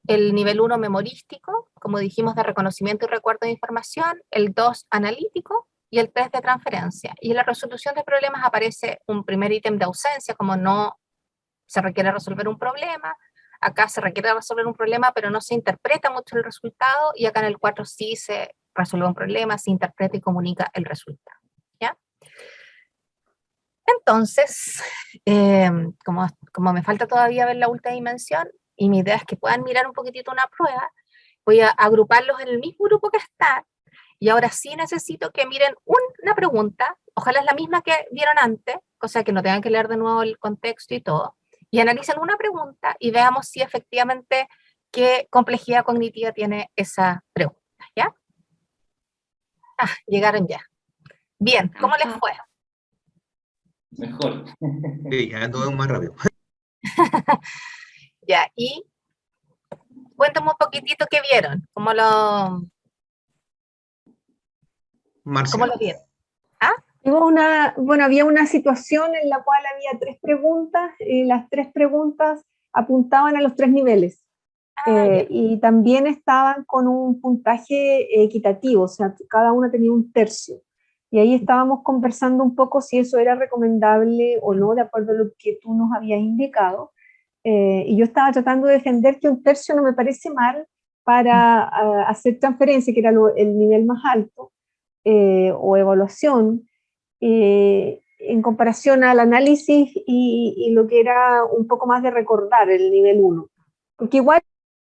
El nivel 1 memorístico, como dijimos, de reconocimiento y recuerdo de información. El 2 analítico, y el 3 de transferencia. Y en la resolución de problemas aparece un primer ítem de ausencia, como no se requiere resolver un problema. Acá se requiere resolver un problema, pero no se interpreta mucho el resultado, y acá en el 4 sí se resuelve un problema, se interpreta y comunica el resultado, ¿ya? Entonces, como me falta todavía ver la última dimensión, y mi idea es que puedan mirar un poquitito una prueba, voy a agruparlos en el mismo grupo que está, y ahora sí necesito que miren una pregunta, ojalá es la misma que vieron antes, cosa que no tengan que leer de nuevo el contexto y todo, y analicen una pregunta y veamos si efectivamente qué complejidad cognitiva tiene esa pregunta, ¿ya? Llegaron ya. Bien, ¿cómo les fue? Mejor. Sí, ya todo más rápido. Ya, y cuéntame un poquitito qué vieron, cómo lo vieron. Había una situación en la cual había 3 preguntas, y las 3 preguntas apuntaban a los 3 niveles. Y también estaban con un puntaje equitativo, o sea, cada una tenía un tercio. Y ahí estábamos conversando un poco si eso era recomendable o no, de acuerdo a lo que tú nos habías indicado. Y yo estaba tratando de defender que un tercio no me parece mal para hacer transferencia, que era el nivel más alto, o evaluación, en comparación al análisis y lo que era un poco más de recordar el nivel 1. Porque igual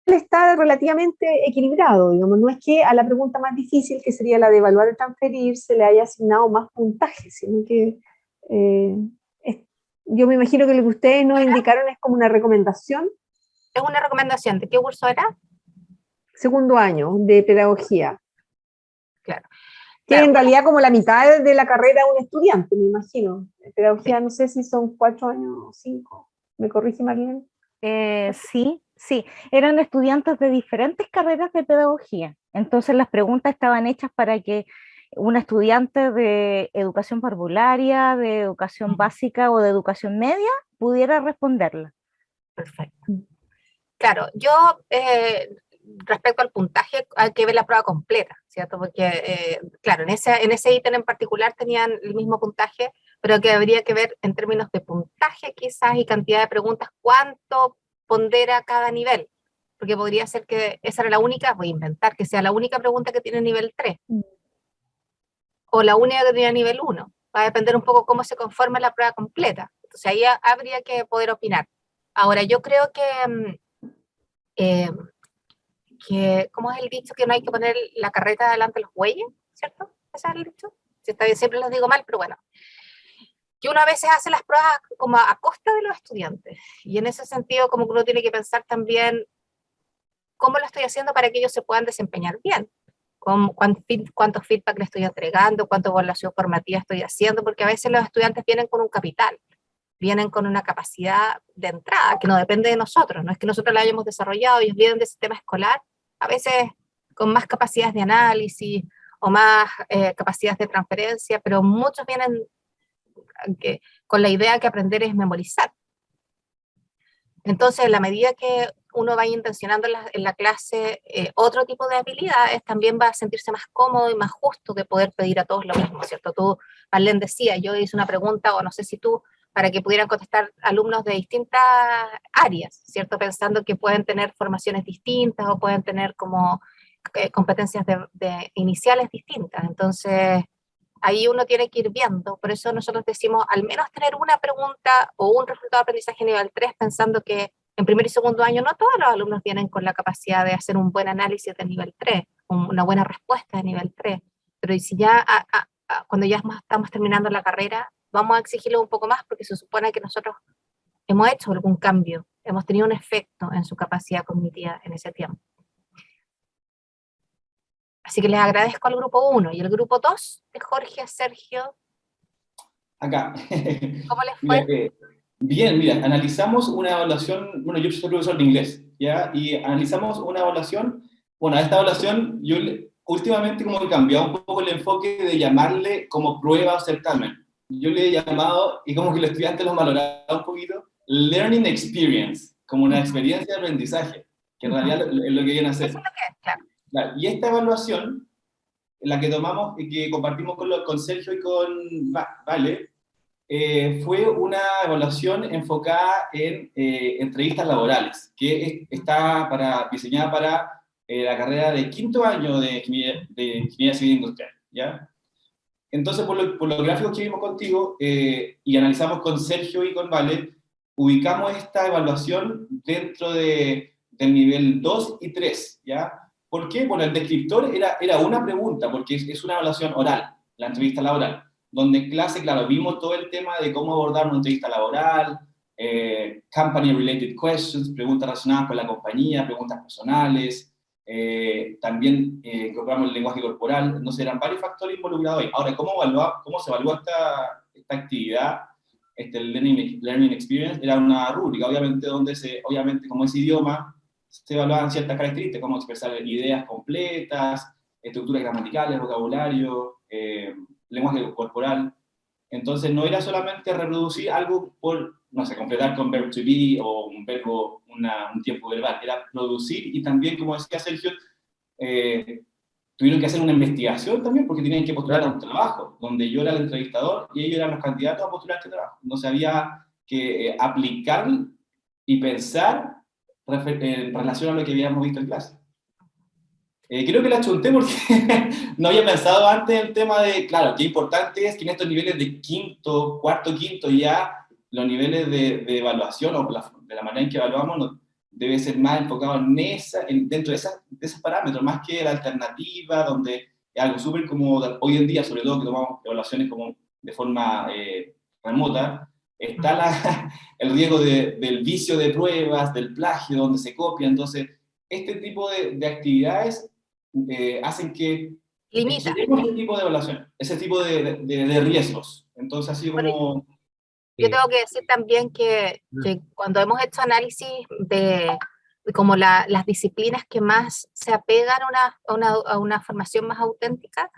está relativamente equilibrado, digamos, no es que a la pregunta más difícil, que sería la de evaluar o transferir, se le haya asignado más puntaje, sino que yo me imagino que lo que ustedes nos indicaron es como una recomendación. Es una recomendación, ¿de qué curso era? Segundo año de pedagogía. Claro. Que en realidad como la mitad de la carrera de un estudiante, me imagino. Pedagogía, no sé si son 4 años o 5. ¿Me corrige, Marlene? Sí, eran estudiantes de diferentes carreras de pedagogía. Entonces las preguntas estaban hechas para que un estudiante de educación parvularia, de educación básica o de educación media pudiera responderla. Perfecto. Claro, yo respecto al puntaje hay que ver la prueba completa, ¿cierto? Porque, claro, en ese ítem en particular tenían el mismo puntaje, pero que habría que ver en términos de puntaje quizás y cantidad de preguntas, cuánto pondera cada nivel, porque podría ser que esa era la única, voy a inventar, que sea la única pregunta que tiene nivel 3, o la única que tiene nivel 1, va a depender un poco cómo se conforme la prueba completa, entonces ahí habría que poder opinar. Ahora, yo creo que ¿cómo es el dicho? Que no hay que poner la carreta delante de los bueyes, ¿cierto? ¿Ese es el dicho? Si está bien, siempre los digo mal, pero bueno. Que uno a veces hace las pruebas como a costa de los estudiantes, y en ese sentido como que uno tiene que pensar también cómo lo estoy haciendo para que ellos se puedan desempeñar bien, cuántos feedback le estoy entregando, cuánta evaluación formativa estoy haciendo, porque a veces los estudiantes vienen con un capital, vienen con una capacidad de entrada que no depende de nosotros, no es que nosotros la hayamos desarrollado, ellos vienen del sistema escolar, a veces con más capacidades de análisis o más capacidades de transferencia, pero muchos vienen con la idea que aprender es memorizar. Entonces, en la medida que uno vaya intencionando en la clase otro tipo de habilidades, también va a sentirse más cómodo y más justo de poder pedir a todos lo mismo, ¿cierto? Tú, Marlene, decía, yo hice una pregunta, o no sé si tú, para que pudieran contestar alumnos de distintas áreas, ¿cierto? Pensando que pueden tener formaciones distintas o pueden tener como competencias iniciales distintas. Entonces, ahí uno tiene que ir viendo. Por eso nosotros decimos, al menos tener una pregunta o un resultado de aprendizaje nivel 3, pensando que en primer y segundo año no todos los alumnos vienen con la capacidad de hacer un buen análisis de nivel 3, una buena respuesta de nivel 3. Pero si ya cuando ya estamos terminando la carrera, vamos a exigirlo un poco más, porque se supone que nosotros hemos hecho algún cambio, hemos tenido un efecto en su capacidad cognitiva en ese tiempo. Así que les agradezco al grupo 1 y el grupo 2 de Jorge, Sergio. Acá. ¿Cómo les fue? Mira, bien, mira, analizamos una evaluación, bueno, yo soy profesor de inglés, ¿ya? Y analizamos una evaluación, bueno, a esta evaluación yo últimamente como que he cambiado un poco el enfoque de llamarle como prueba o certamen. Yo le he llamado, y como que los estudiantes lo han valorado un poquito, Learning Experience, como una experiencia de aprendizaje, que en realidad es lo que vienen a hacer. Eso es lo que es, claro. Claro, y esta evaluación, la que tomamos y que compartimos con Sergio y con Vale, fue una evaluación enfocada en entrevistas laborales, que está diseñada para la carrera de quinto año de Ingeniería Civil Industrial, ¿ya? Entonces, por los gráficos que vimos contigo y analizamos con Sergio y con Vale, ubicamos esta evaluación dentro del nivel 2 y 3, ¿ya? ¿Por qué? Bueno, el descriptor era una pregunta, porque es una evaluación oral, la entrevista laboral, donde en clase, claro, vimos todo el tema de cómo abordar una entrevista laboral, company-related questions, preguntas relacionadas con la compañía, preguntas personales, también incorporamos el lenguaje corporal, entonces eran varios factores involucrados ahí. Ahora, ¿cómo se evalúa esta actividad? El learning Experience era una rúbrica, obviamente, donde obviamente, como es idioma, se evaluaban ciertas características, como expresar ideas completas, estructuras gramaticales, vocabulario, lenguaje corporal. Entonces no era solamente reproducir algo por, no sé, completar con verb to be o un verbo, un tiempo verbal, era producir y también, como decía Sergio, tuvieron que hacer una investigación también porque tenían que postular a un trabajo, donde yo era el entrevistador y ellos eran los candidatos a postular a este trabajo. Entonces había que aplicar y pensar en relación a lo que habíamos visto en clase. Creo que la chunté porque no había pensado antes el tema de, claro, qué importante es que en estos niveles de cuarto, quinto, ya los niveles de evaluación o de la manera en que evaluamos debe ser más enfocado dentro de esos parámetros, más que la alternativa, donde es algo súper como hoy en día, sobre todo que tomamos evaluaciones como de forma remota, está el riesgo del vicio de pruebas, del plagio, donde se copia. Entonces, este tipo de actividades hacen que limita ese tipo de evaluación, ese tipo de riesgos. Entonces, así como... Yo tengo que decir también que cuando hemos hecho análisis de como las disciplinas que más se apegan a una formación más auténtica,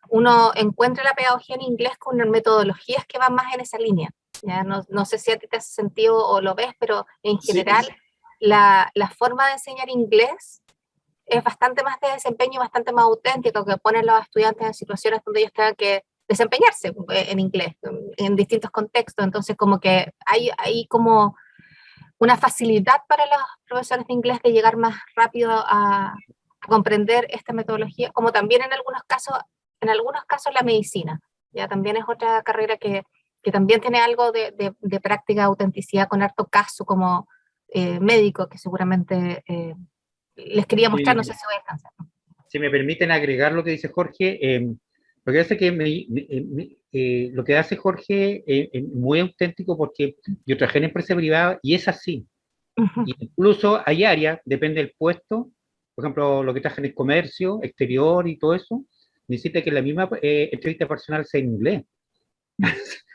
uno encuentra la pedagogía en inglés con metodologías que van más en esa línea. ¿Ya? No sé si a ti te hace sentido o lo ves, pero en general la forma de enseñar inglés es bastante más de desempeño y bastante más auténtico, que ponen a los estudiantes en situaciones donde ellos tengan que desempeñarse en inglés, en distintos contextos. Entonces, como que hay como una facilidad para los profesores de inglés de llegar más rápido a comprender esta metodología, como también en algunos casos la medicina. Ya también es otra carrera que también tiene algo de práctica, autenticidad, con harto caso como médico, que seguramente les quería mostrar, no sé si voy a alcanzar. Si me permiten agregar lo que dice Jorge, lo que hace lo que hace Jorge es muy auténtico, porque yo trabajé en empresa privada y es así. Y incluso hay áreas, depende del puesto, por ejemplo, lo que trabaja en el comercio, exterior y todo eso, necesita que la misma entrevista personal sea en inglés.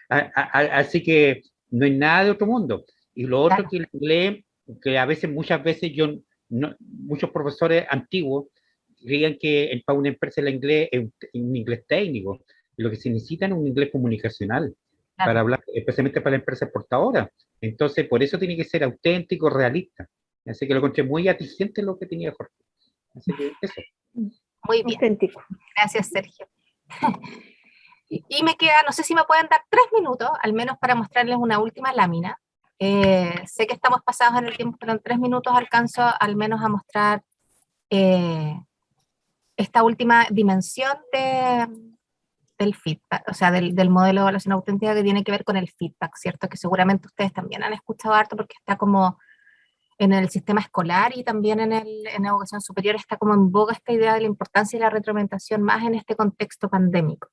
Así que no hay nada de otro mundo. Y lo otro que el inglés, que muchas veces muchos profesores antiguos creían que para una empresa el inglés es un inglés técnico, y lo que se necesita es un inglés comunicacional, para hablar, especialmente para la empresa exportadora. Entonces, por eso tiene que ser auténtico, realista. Así que lo encontré muy atingente lo que tenía Jorge. Así que eso. Muy bien. Auténtico. Gracias, Sergio. Y me queda, no sé si me pueden dar 3 minutos, al menos para mostrarles una última lámina. Sé que estamos pasados en el tiempo, pero en 3 minutos alcanzo al menos a mostrar esta última dimensión del feedback, o sea, del modelo de evaluación auténtica que tiene que ver con el feedback, ¿cierto? Que seguramente ustedes también han escuchado harto porque está como en el sistema escolar y también en educación superior está como en boga esta idea de la importancia de la retroalimentación más en este contexto pandémico.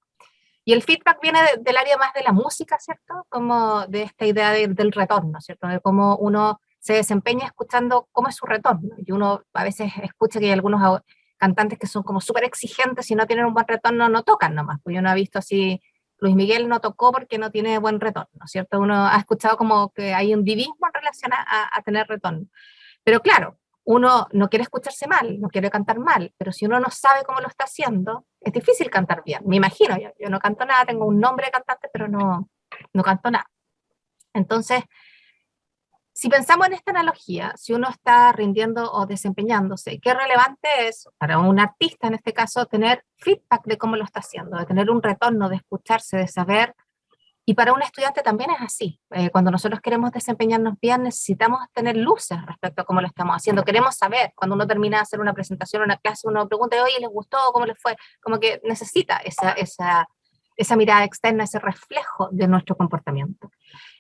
Y el feedback viene del área más de la música, ¿cierto? Como de esta idea del retorno, ¿cierto? De cómo uno se desempeña escuchando cómo es su retorno. Y uno a veces escucha que hay algunos cantantes que son como súper exigentes, si no tienen un buen retorno no tocan nomás. Pues uno ha visto así, Luis Miguel no tocó porque no tiene buen retorno, ¿cierto? Uno ha escuchado como que hay un divismo en relación a tener retorno. Pero claro, uno no quiere escucharse mal, no quiere cantar mal, pero si uno no sabe cómo lo está haciendo, es difícil cantar bien. Me imagino, yo no canto nada, tengo un nombre de cantante, pero no canto nada. Entonces, si pensamos en esta analogía, si uno está rindiendo o desempeñándose, qué relevante es para un artista, en este caso, tener feedback de cómo lo está haciendo, de tener un retorno, de escucharse, de saber. Y para un estudiante también es así. Cuando nosotros queremos desempeñarnos bien, necesitamos tener luces respecto a cómo lo estamos haciendo. Queremos saber, cuando uno termina de hacer una presentación o una clase, uno pregunta, oye, ¿les gustó? ¿Cómo les fue? Como que necesita esa mirada externa, ese reflejo de nuestro comportamiento.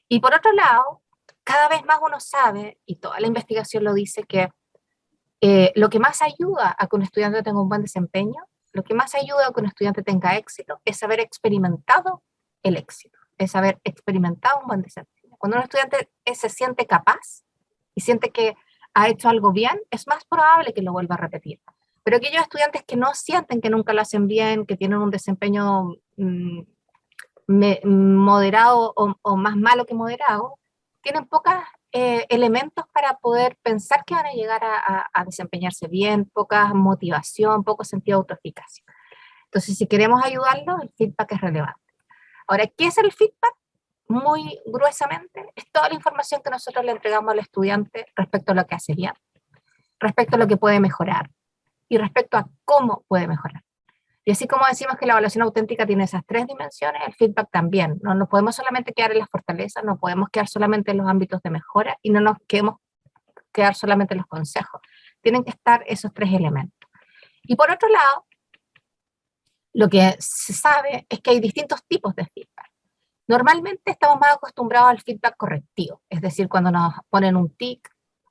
Y por otro lado, cada vez más uno sabe, y toda la investigación lo dice, que lo que más ayuda a que un estudiante tenga un buen desempeño, lo que más ayuda a que un estudiante tenga éxito, es haber experimentado el éxito, es haber experimentado un buen desempeño. Cuando un estudiante se siente capaz y siente que ha hecho algo bien, es más probable que lo vuelva a repetir. Pero aquellos estudiantes que no sienten que nunca lo hacen bien, que tienen un desempeño moderado o más malo que moderado, tienen pocos elementos para poder pensar que van a llegar a desempeñarse bien, poca motivación, poco sentido de autoeficacia. Entonces, si queremos ayudarlos, el feedback es relevante. Ahora, ¿qué es el feedback? Muy gruesamente, es toda la información que nosotros le entregamos al estudiante respecto a lo que hace bien, respecto a lo que puede mejorar y respecto a cómo puede mejorar. Y así como decimos que la evaluación auténtica tiene esas 3 dimensiones, el feedback también. No nos podemos solamente quedar en las fortalezas, no podemos quedar solamente en los ámbitos de mejora y no nos quedemos quedar solamente en los consejos. Tienen que estar esos 3 elementos. Y por otro lado, lo que se sabe es que hay distintos tipos de feedback. Normalmente estamos más acostumbrados al feedback correctivo, es decir, cuando nos ponen un tic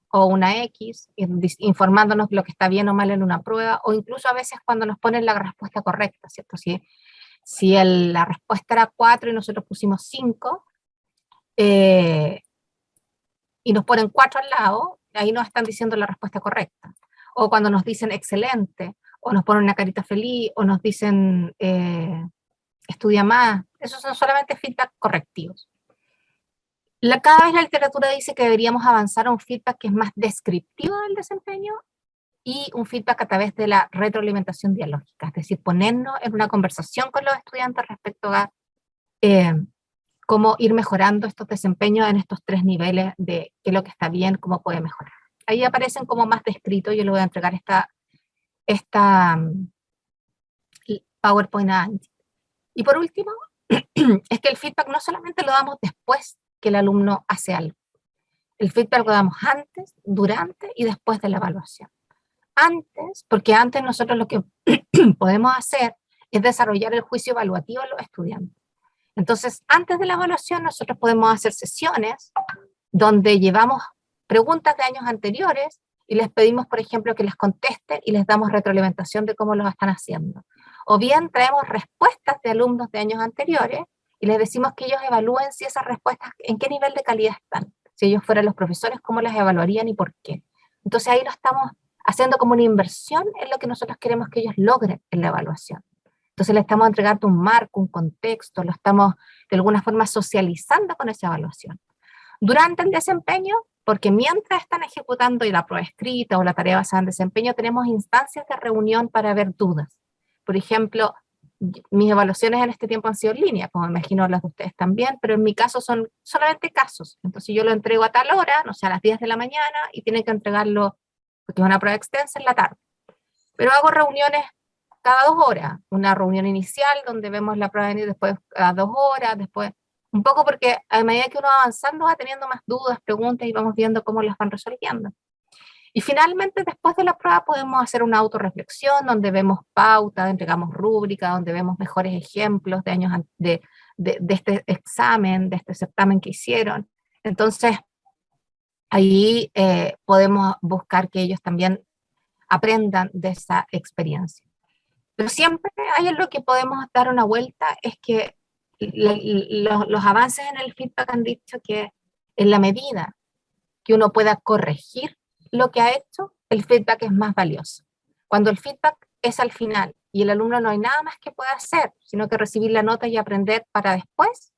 o una X, informándonos lo que está bien o mal en una prueba, o incluso a veces cuando nos ponen la respuesta correcta, ¿cierto? Si la respuesta era 4 y nosotros pusimos 5, y nos ponen 4 al lado, ahí nos están diciendo la respuesta correcta. O cuando nos dicen excelente, o nos ponen una carita feliz, o nos dicen estudia más. Esos son solamente feedback correctivos. Cada vez la literatura dice que deberíamos avanzar a un feedback que es más descriptivo del desempeño y un feedback a través de la retroalimentación dialógica, es decir, ponernos en una conversación con los estudiantes respecto a cómo ir mejorando estos desempeños en estos 3 niveles de qué es lo que está bien, cómo puede mejorar. Ahí aparecen como más descritos, yo le voy a entregar esta PowerPoint a Angie. Y por último, es que el feedback no solamente lo damos después que el alumno hace algo. El feedback lo damos antes, durante y después de la evaluación. Antes, porque antes nosotros lo que podemos hacer es desarrollar el juicio evaluativo a los estudiantes. Entonces, antes de la evaluación nosotros podemos hacer sesiones donde llevamos preguntas de años anteriores y les pedimos, por ejemplo, que les contesten y les damos retroalimentación de cómo lo están haciendo. O bien traemos respuestas de alumnos de años anteriores y les decimos que ellos evalúen si esas respuestas, en qué nivel de calidad están. Si ellos fueran los profesores, cómo las evaluarían y por qué. Entonces ahí lo estamos haciendo como una inversión en lo que nosotros queremos que ellos logren en la evaluación. Entonces le estamos entregando un marco, un contexto, lo estamos de alguna forma socializando con esa evaluación. Durante el desempeño, porque mientras están ejecutando la prueba escrita o la tarea basada en desempeño, tenemos instancias de reunión para ver dudas. Por ejemplo, mis evaluaciones en este tiempo han sido en línea, como me imagino las de ustedes también, pero en mi caso son solamente casos. Entonces yo lo entrego a tal hora, no sé, a las 10 de la mañana, y tienen que entregarlo, porque es una prueba extensa, en la tarde. Pero hago reuniones cada 2 horas, una reunión inicial donde vemos la prueba y después a 2 horas, después, un poco porque a medida que uno va avanzando va teniendo más dudas, preguntas y vamos viendo cómo las van resolviendo. Y finalmente, después de la prueba, podemos hacer una autorreflexión donde vemos pautas, entregamos rúbrica, donde vemos mejores ejemplos de años de este examen, de este certamen que hicieron. Entonces, ahí podemos buscar que ellos también aprendan de esa experiencia. Pero siempre hay algo que podemos dar una vuelta, es que los avances en el feedback han dicho que en la medida que uno pueda corregir lo que ha hecho, el feedback es más valioso. Cuando el feedback es al final y el alumno no hay nada más que pueda hacer, sino que recibir la nota y aprender para después,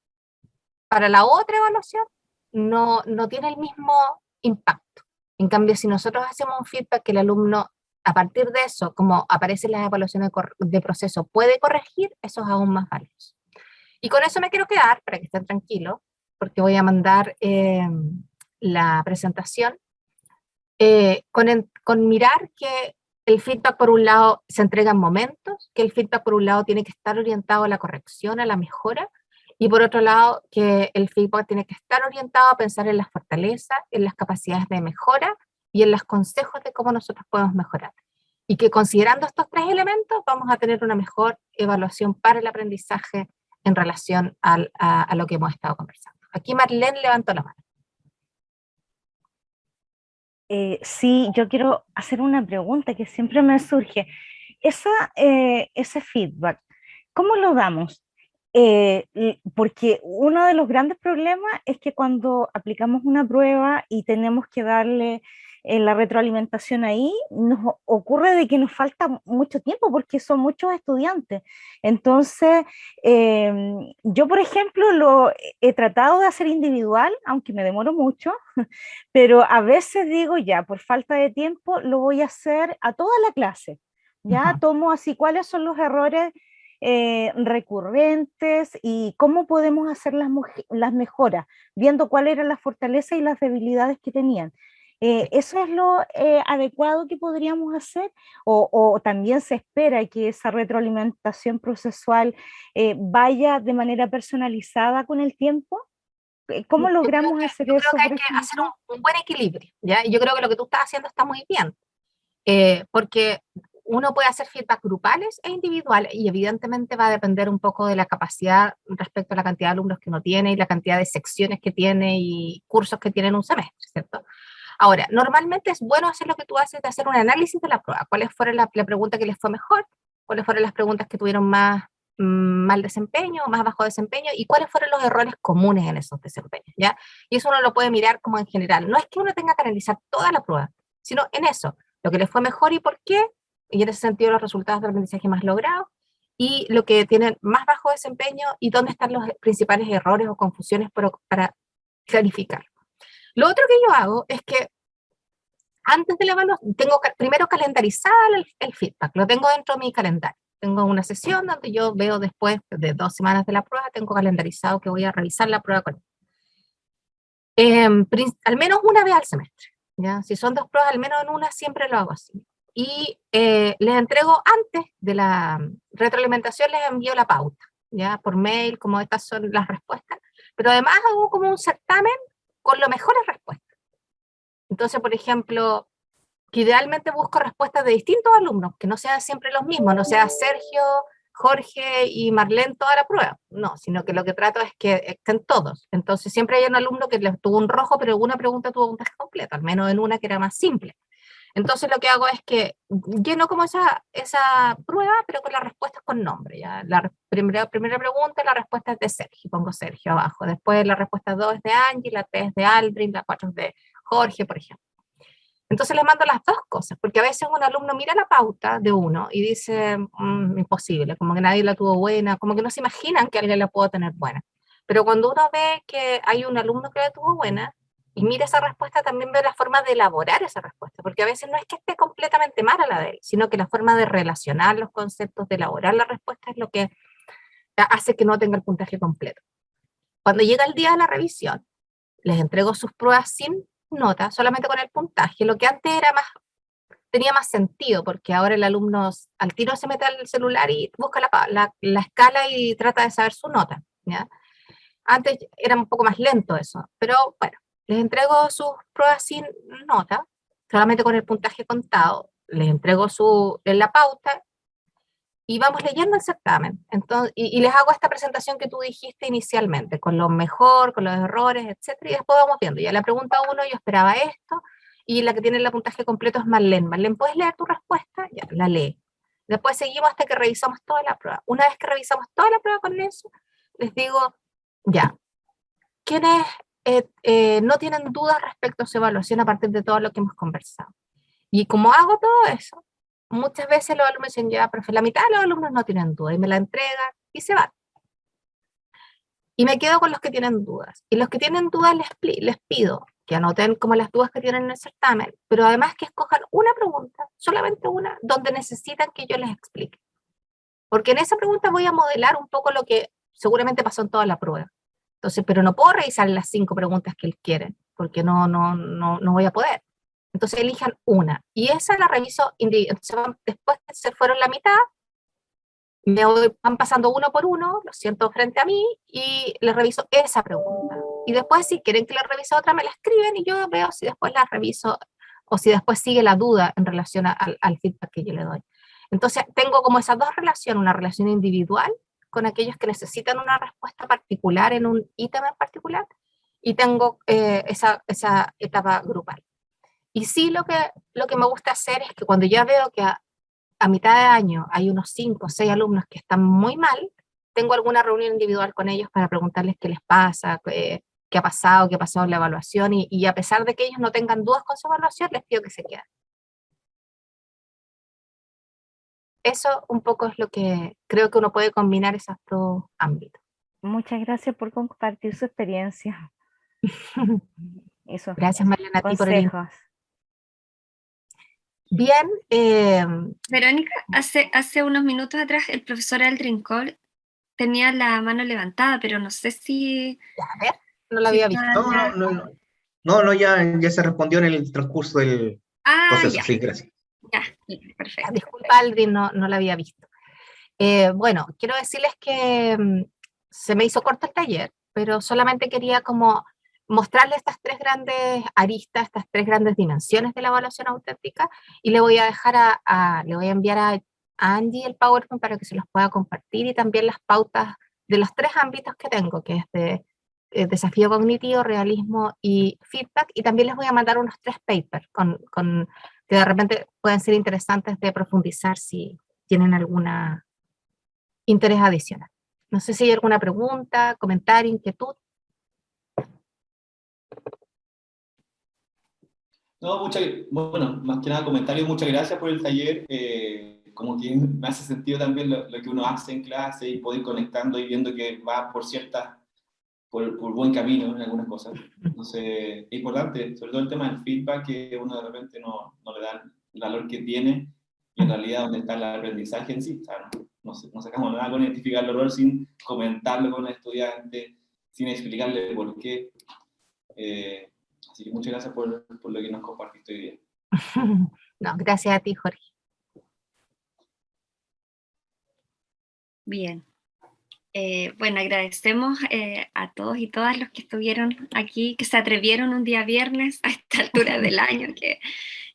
para la otra evaluación, no tiene el mismo impacto. En cambio, si nosotros hacemos un feedback que el alumno, a partir de eso, como aparecen las evaluaciones de proceso, puede corregir, eso es aún más valioso. Y con eso me quiero quedar, para que estén tranquilos, porque voy a mandar la presentación, con mirar que el feedback por un lado se entrega en momentos, que el feedback por un lado tiene que estar orientado a la corrección, a la mejora, y por otro lado que el feedback tiene que estar orientado a pensar en las fortalezas, en las capacidades de mejora y en los consejos de cómo nosotros podemos mejorar. Y que considerando estos 3 elementos vamos a tener una mejor evaluación para el aprendizaje en relación a lo que hemos estado conversando. Aquí Marlene levantó la mano. Sí, yo quiero hacer una pregunta que siempre me surge. Ese feedback, ¿cómo lo damos? Porque uno de los grandes problemas es que cuando aplicamos una prueba y tenemos que darle la retroalimentación ahí, nos ocurre de que nos falta mucho tiempo porque son muchos estudiantes. Entonces, yo, por ejemplo, lo he tratado de hacer individual, aunque me demoro mucho, pero a veces digo ya, por falta de tiempo, lo voy a hacer a toda la clase. Ya tomo así cuáles son los errores recurrentes y cómo podemos hacer las mejoras, viendo cuáles eran las fortalezas y las debilidades que tenían. ¿Eso es lo adecuado que podríamos hacer? ¿O también se espera que esa retroalimentación procesual vaya de manera personalizada con el tiempo? ¿Cómo logramos hacer eso? Yo creo que hay que hacer un buen equilibrio, ¿ya? Y yo creo que lo que tú estás haciendo está muy bien, porque uno puede hacer feedback grupales e individuales, y evidentemente va a depender un poco de la capacidad respecto a la cantidad de alumnos que uno tiene y la cantidad de secciones que tiene y cursos que tiene en un semestre, ¿cierto? Ahora, normalmente es bueno hacer lo que tú haces, de hacer un análisis de la prueba. ¿Cuáles fueron la pregunta que les fue mejor? ¿Cuáles fueron las preguntas que tuvieron más mal desempeño o más bajo desempeño? ¿Y cuáles fueron los errores comunes en esos desempeños? ¿Ya? Y eso uno lo puede mirar como en general. No es que uno tenga que analizar toda la prueba, sino en eso, lo que les fue mejor y por qué, y en ese sentido los resultados de aprendizaje más logrados, y lo que tienen más bajo desempeño y dónde están los principales errores o confusiones para clarificar. Lo otro que yo hago es que antes de la evaluación, tengo primero calendarizar el feedback, lo tengo dentro de mi calendario. Tengo una sesión donde yo veo después de 2 semanas de la prueba, tengo calendarizado que voy a revisar la prueba con él. Al menos una vez al semestre, ¿ya? Si son 2 pruebas, al menos en una siempre lo hago así. Y les entrego antes de la retroalimentación, les envío la pauta, ¿ya? Por mail, como estas son las respuestas, pero además hago como un certamen con las mejores respuestas. Entonces, por ejemplo, que idealmente busco respuestas de distintos alumnos, que no sean siempre los mismos, no sea Sergio, Jorge y Marlene toda la prueba, no, sino que lo que trato es que estén todos. Entonces siempre hay un alumno que tuvo un rojo, pero alguna pregunta tuvo un puntaje completo, al menos en una que era más simple. Entonces lo que hago es que lleno como esa prueba, pero con las respuestas con nombre, ¿ya? La primera pregunta, la respuesta es de Sergio, pongo Sergio abajo. Después la respuesta 2 es de Angie, la 3 es de Aldrin, la 4 es de Jorge, por ejemplo. Entonces les mando las 2 cosas, porque a veces un alumno mira la pauta de uno y dice, imposible, como que nadie la tuvo buena, como que no se imaginan que alguien la pueda tener buena. Pero cuando uno ve que hay un alumno que la tuvo buena, y mira esa respuesta, también ve la forma de elaborar esa respuesta, porque a veces no es que esté completamente mala la de él, sino que la forma de relacionar los conceptos, de elaborar la respuesta es lo que hace que no tenga el puntaje completo. Cuando llega el día de la revisión, les entrego sus pruebas sin nota, solamente con el puntaje, lo que antes era tenía más sentido, porque ahora el alumno al tiro se mete al celular y busca la escala y trata de saber su nota, ¿ya? Antes era un poco más lento eso, pero bueno, les entrego sus pruebas sin nota, solamente con el puntaje contado, les entrego la pauta y vamos leyendo el certamen. Entonces, y les hago esta presentación que tú dijiste inicialmente, con lo mejor, con los errores, etcétera, y después vamos viendo. Ya la pregunta 1 yo esperaba esto, y la que tiene el puntaje completo es Marlene. Marlene, ¿puedes leer tu respuesta? Ya, la lee. Después seguimos hasta que revisamos toda la prueba. Una vez que revisamos toda la prueba con eso, les digo, ya, ¿quiénes no tienen dudas respecto a su evaluación a partir de todo lo que hemos conversado? Y como hago todo eso, muchas veces los alumnos dicen, ya, profe, la mitad de los alumnos no tienen dudas, y me la entregan y se van. Y me quedo con los que tienen dudas. Y los que tienen dudas les pido que anoten como las dudas que tienen en el certamen, pero además que escojan una pregunta, solamente una, donde necesitan que yo les explique. Porque en esa pregunta voy a modelar un poco lo que seguramente pasó en toda la prueba. Entonces, pero no puedo revisar las 5 preguntas que él quiere, porque no voy a poder. Entonces elijan una, y esa la reviso individualmente. Después que se fueron la mitad, van pasando uno por uno, lo siento frente a mí, y les reviso esa pregunta. Y después, si quieren que les revise otra, me la escriben y yo veo si después la reviso, o si después sigue la duda en relación al feedback que yo le doy. Entonces, tengo como esas dos relaciones, una relación individual con aquellos que necesitan una respuesta particular en un ítem en particular, y tengo esa etapa grupal. Y sí, lo que me gusta hacer es que cuando ya veo que a mitad de año hay unos 5 o 6 alumnos que están muy mal, tengo alguna reunión individual con ellos para preguntarles qué les pasa, qué ha pasado en la evaluación, y a pesar de que ellos no tengan dudas con su evaluación, les pido que se queden. Eso un poco es lo que creo que uno puede combinar esos dos ámbitos. Muchas gracias por compartir su experiencia. Gracias, Marlene, a ti por el... consejos. Bien. Verónica, hace unos minutos atrás el profesor Aldrincol tenía la mano levantada, pero no sé si... A ver, no la había visto. No, ya se respondió en el transcurso del proceso. Ya. Sí, gracias. Ya, perfecto. Disculpa, Aldrin, no la había visto. Bueno, quiero decirles que se me hizo corto el taller, pero solamente quería como mostrarles estas 3 grandes aristas, estas 3 grandes dimensiones de la evaluación auténtica, y le voy a dejar le voy a enviar a Angie el PowerPoint para que se los pueda compartir, y también las pautas de los 3 ámbitos que tengo, que es de desafío cognitivo, realismo y feedback, y también les voy a mandar unos 3 papers que de repente pueden ser interesantes de profundizar si tienen algún interés adicional. No sé si hay alguna pregunta, comentario, inquietud. No, bueno, más que nada comentarios, muchas gracias por el taller. Como que me hace sentido también lo que uno hace en clase, y poder ir conectando y viendo que va por buen camino en algunas cosas. Entonces, es importante, sobre todo el tema del feedback, que uno de repente no le da el valor que tiene, y en realidad donde está el aprendizaje en sí. O sea, no sacamos nada con identificar el error sin comentarlo con el estudiante, sin explicarle por qué. Así que muchas gracias por lo que nos compartiste hoy día. No, gracias a ti, Jorge. Bien. Bueno, agradecemos a todos y todas los que estuvieron aquí, que se atrevieron un día viernes a esta altura del año, que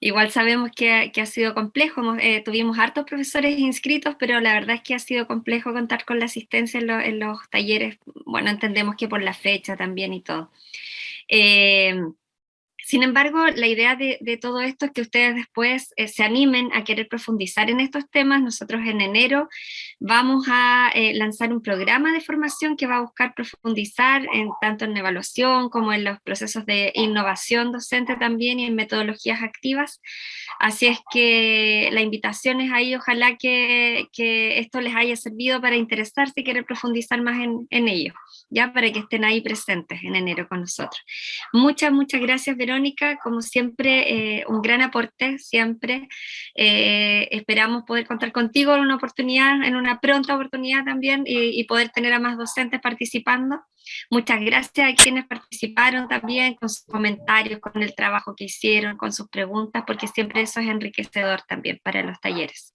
igual sabemos que ha sido complejo. Tuvimos hartos profesores inscritos, pero la verdad es que ha sido complejo contar con la asistencia en los talleres. Bueno, entendemos que por la fecha también y todo. Sin embargo, la idea de todo esto es que ustedes después se animen a querer profundizar en estos temas. Nosotros en enero vamos a lanzar un programa de formación que va a buscar profundizar tanto en evaluación como en los procesos de innovación docente también, y en metodologías activas. Así es que la invitación es ahí, ojalá que esto les haya servido para interesarse y querer profundizar más en ello, ya para que estén ahí presentes en enero con nosotros. Muchas gracias, Verónica. Verónica, como siempre, un gran aporte, siempre. Esperamos poder contar contigo en una oportunidad, en una pronta oportunidad también, y poder tener a más docentes participando. Muchas gracias a quienes participaron también con sus comentarios, con el trabajo que hicieron, con sus preguntas, porque siempre eso es enriquecedor también para los talleres.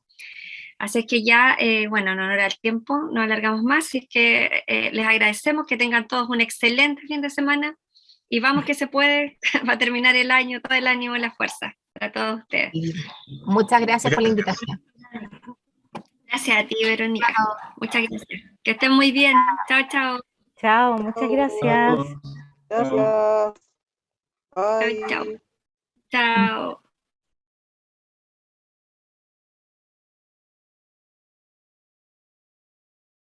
Así es que ya, bueno, en honor al tiempo, no alargamos más, así que les agradecemos, que tengan todos un excelente fin de semana, y vamos que se puede, va a terminar el año, todo el ánimo y la fuerza para todos ustedes. Muchas gracias por la invitación. Gracias a ti, Verónica. Muchas gracias. Que estén muy bien. Chao, chao. Chao, muchas gracias. Gracias. Chao, chao. Chao.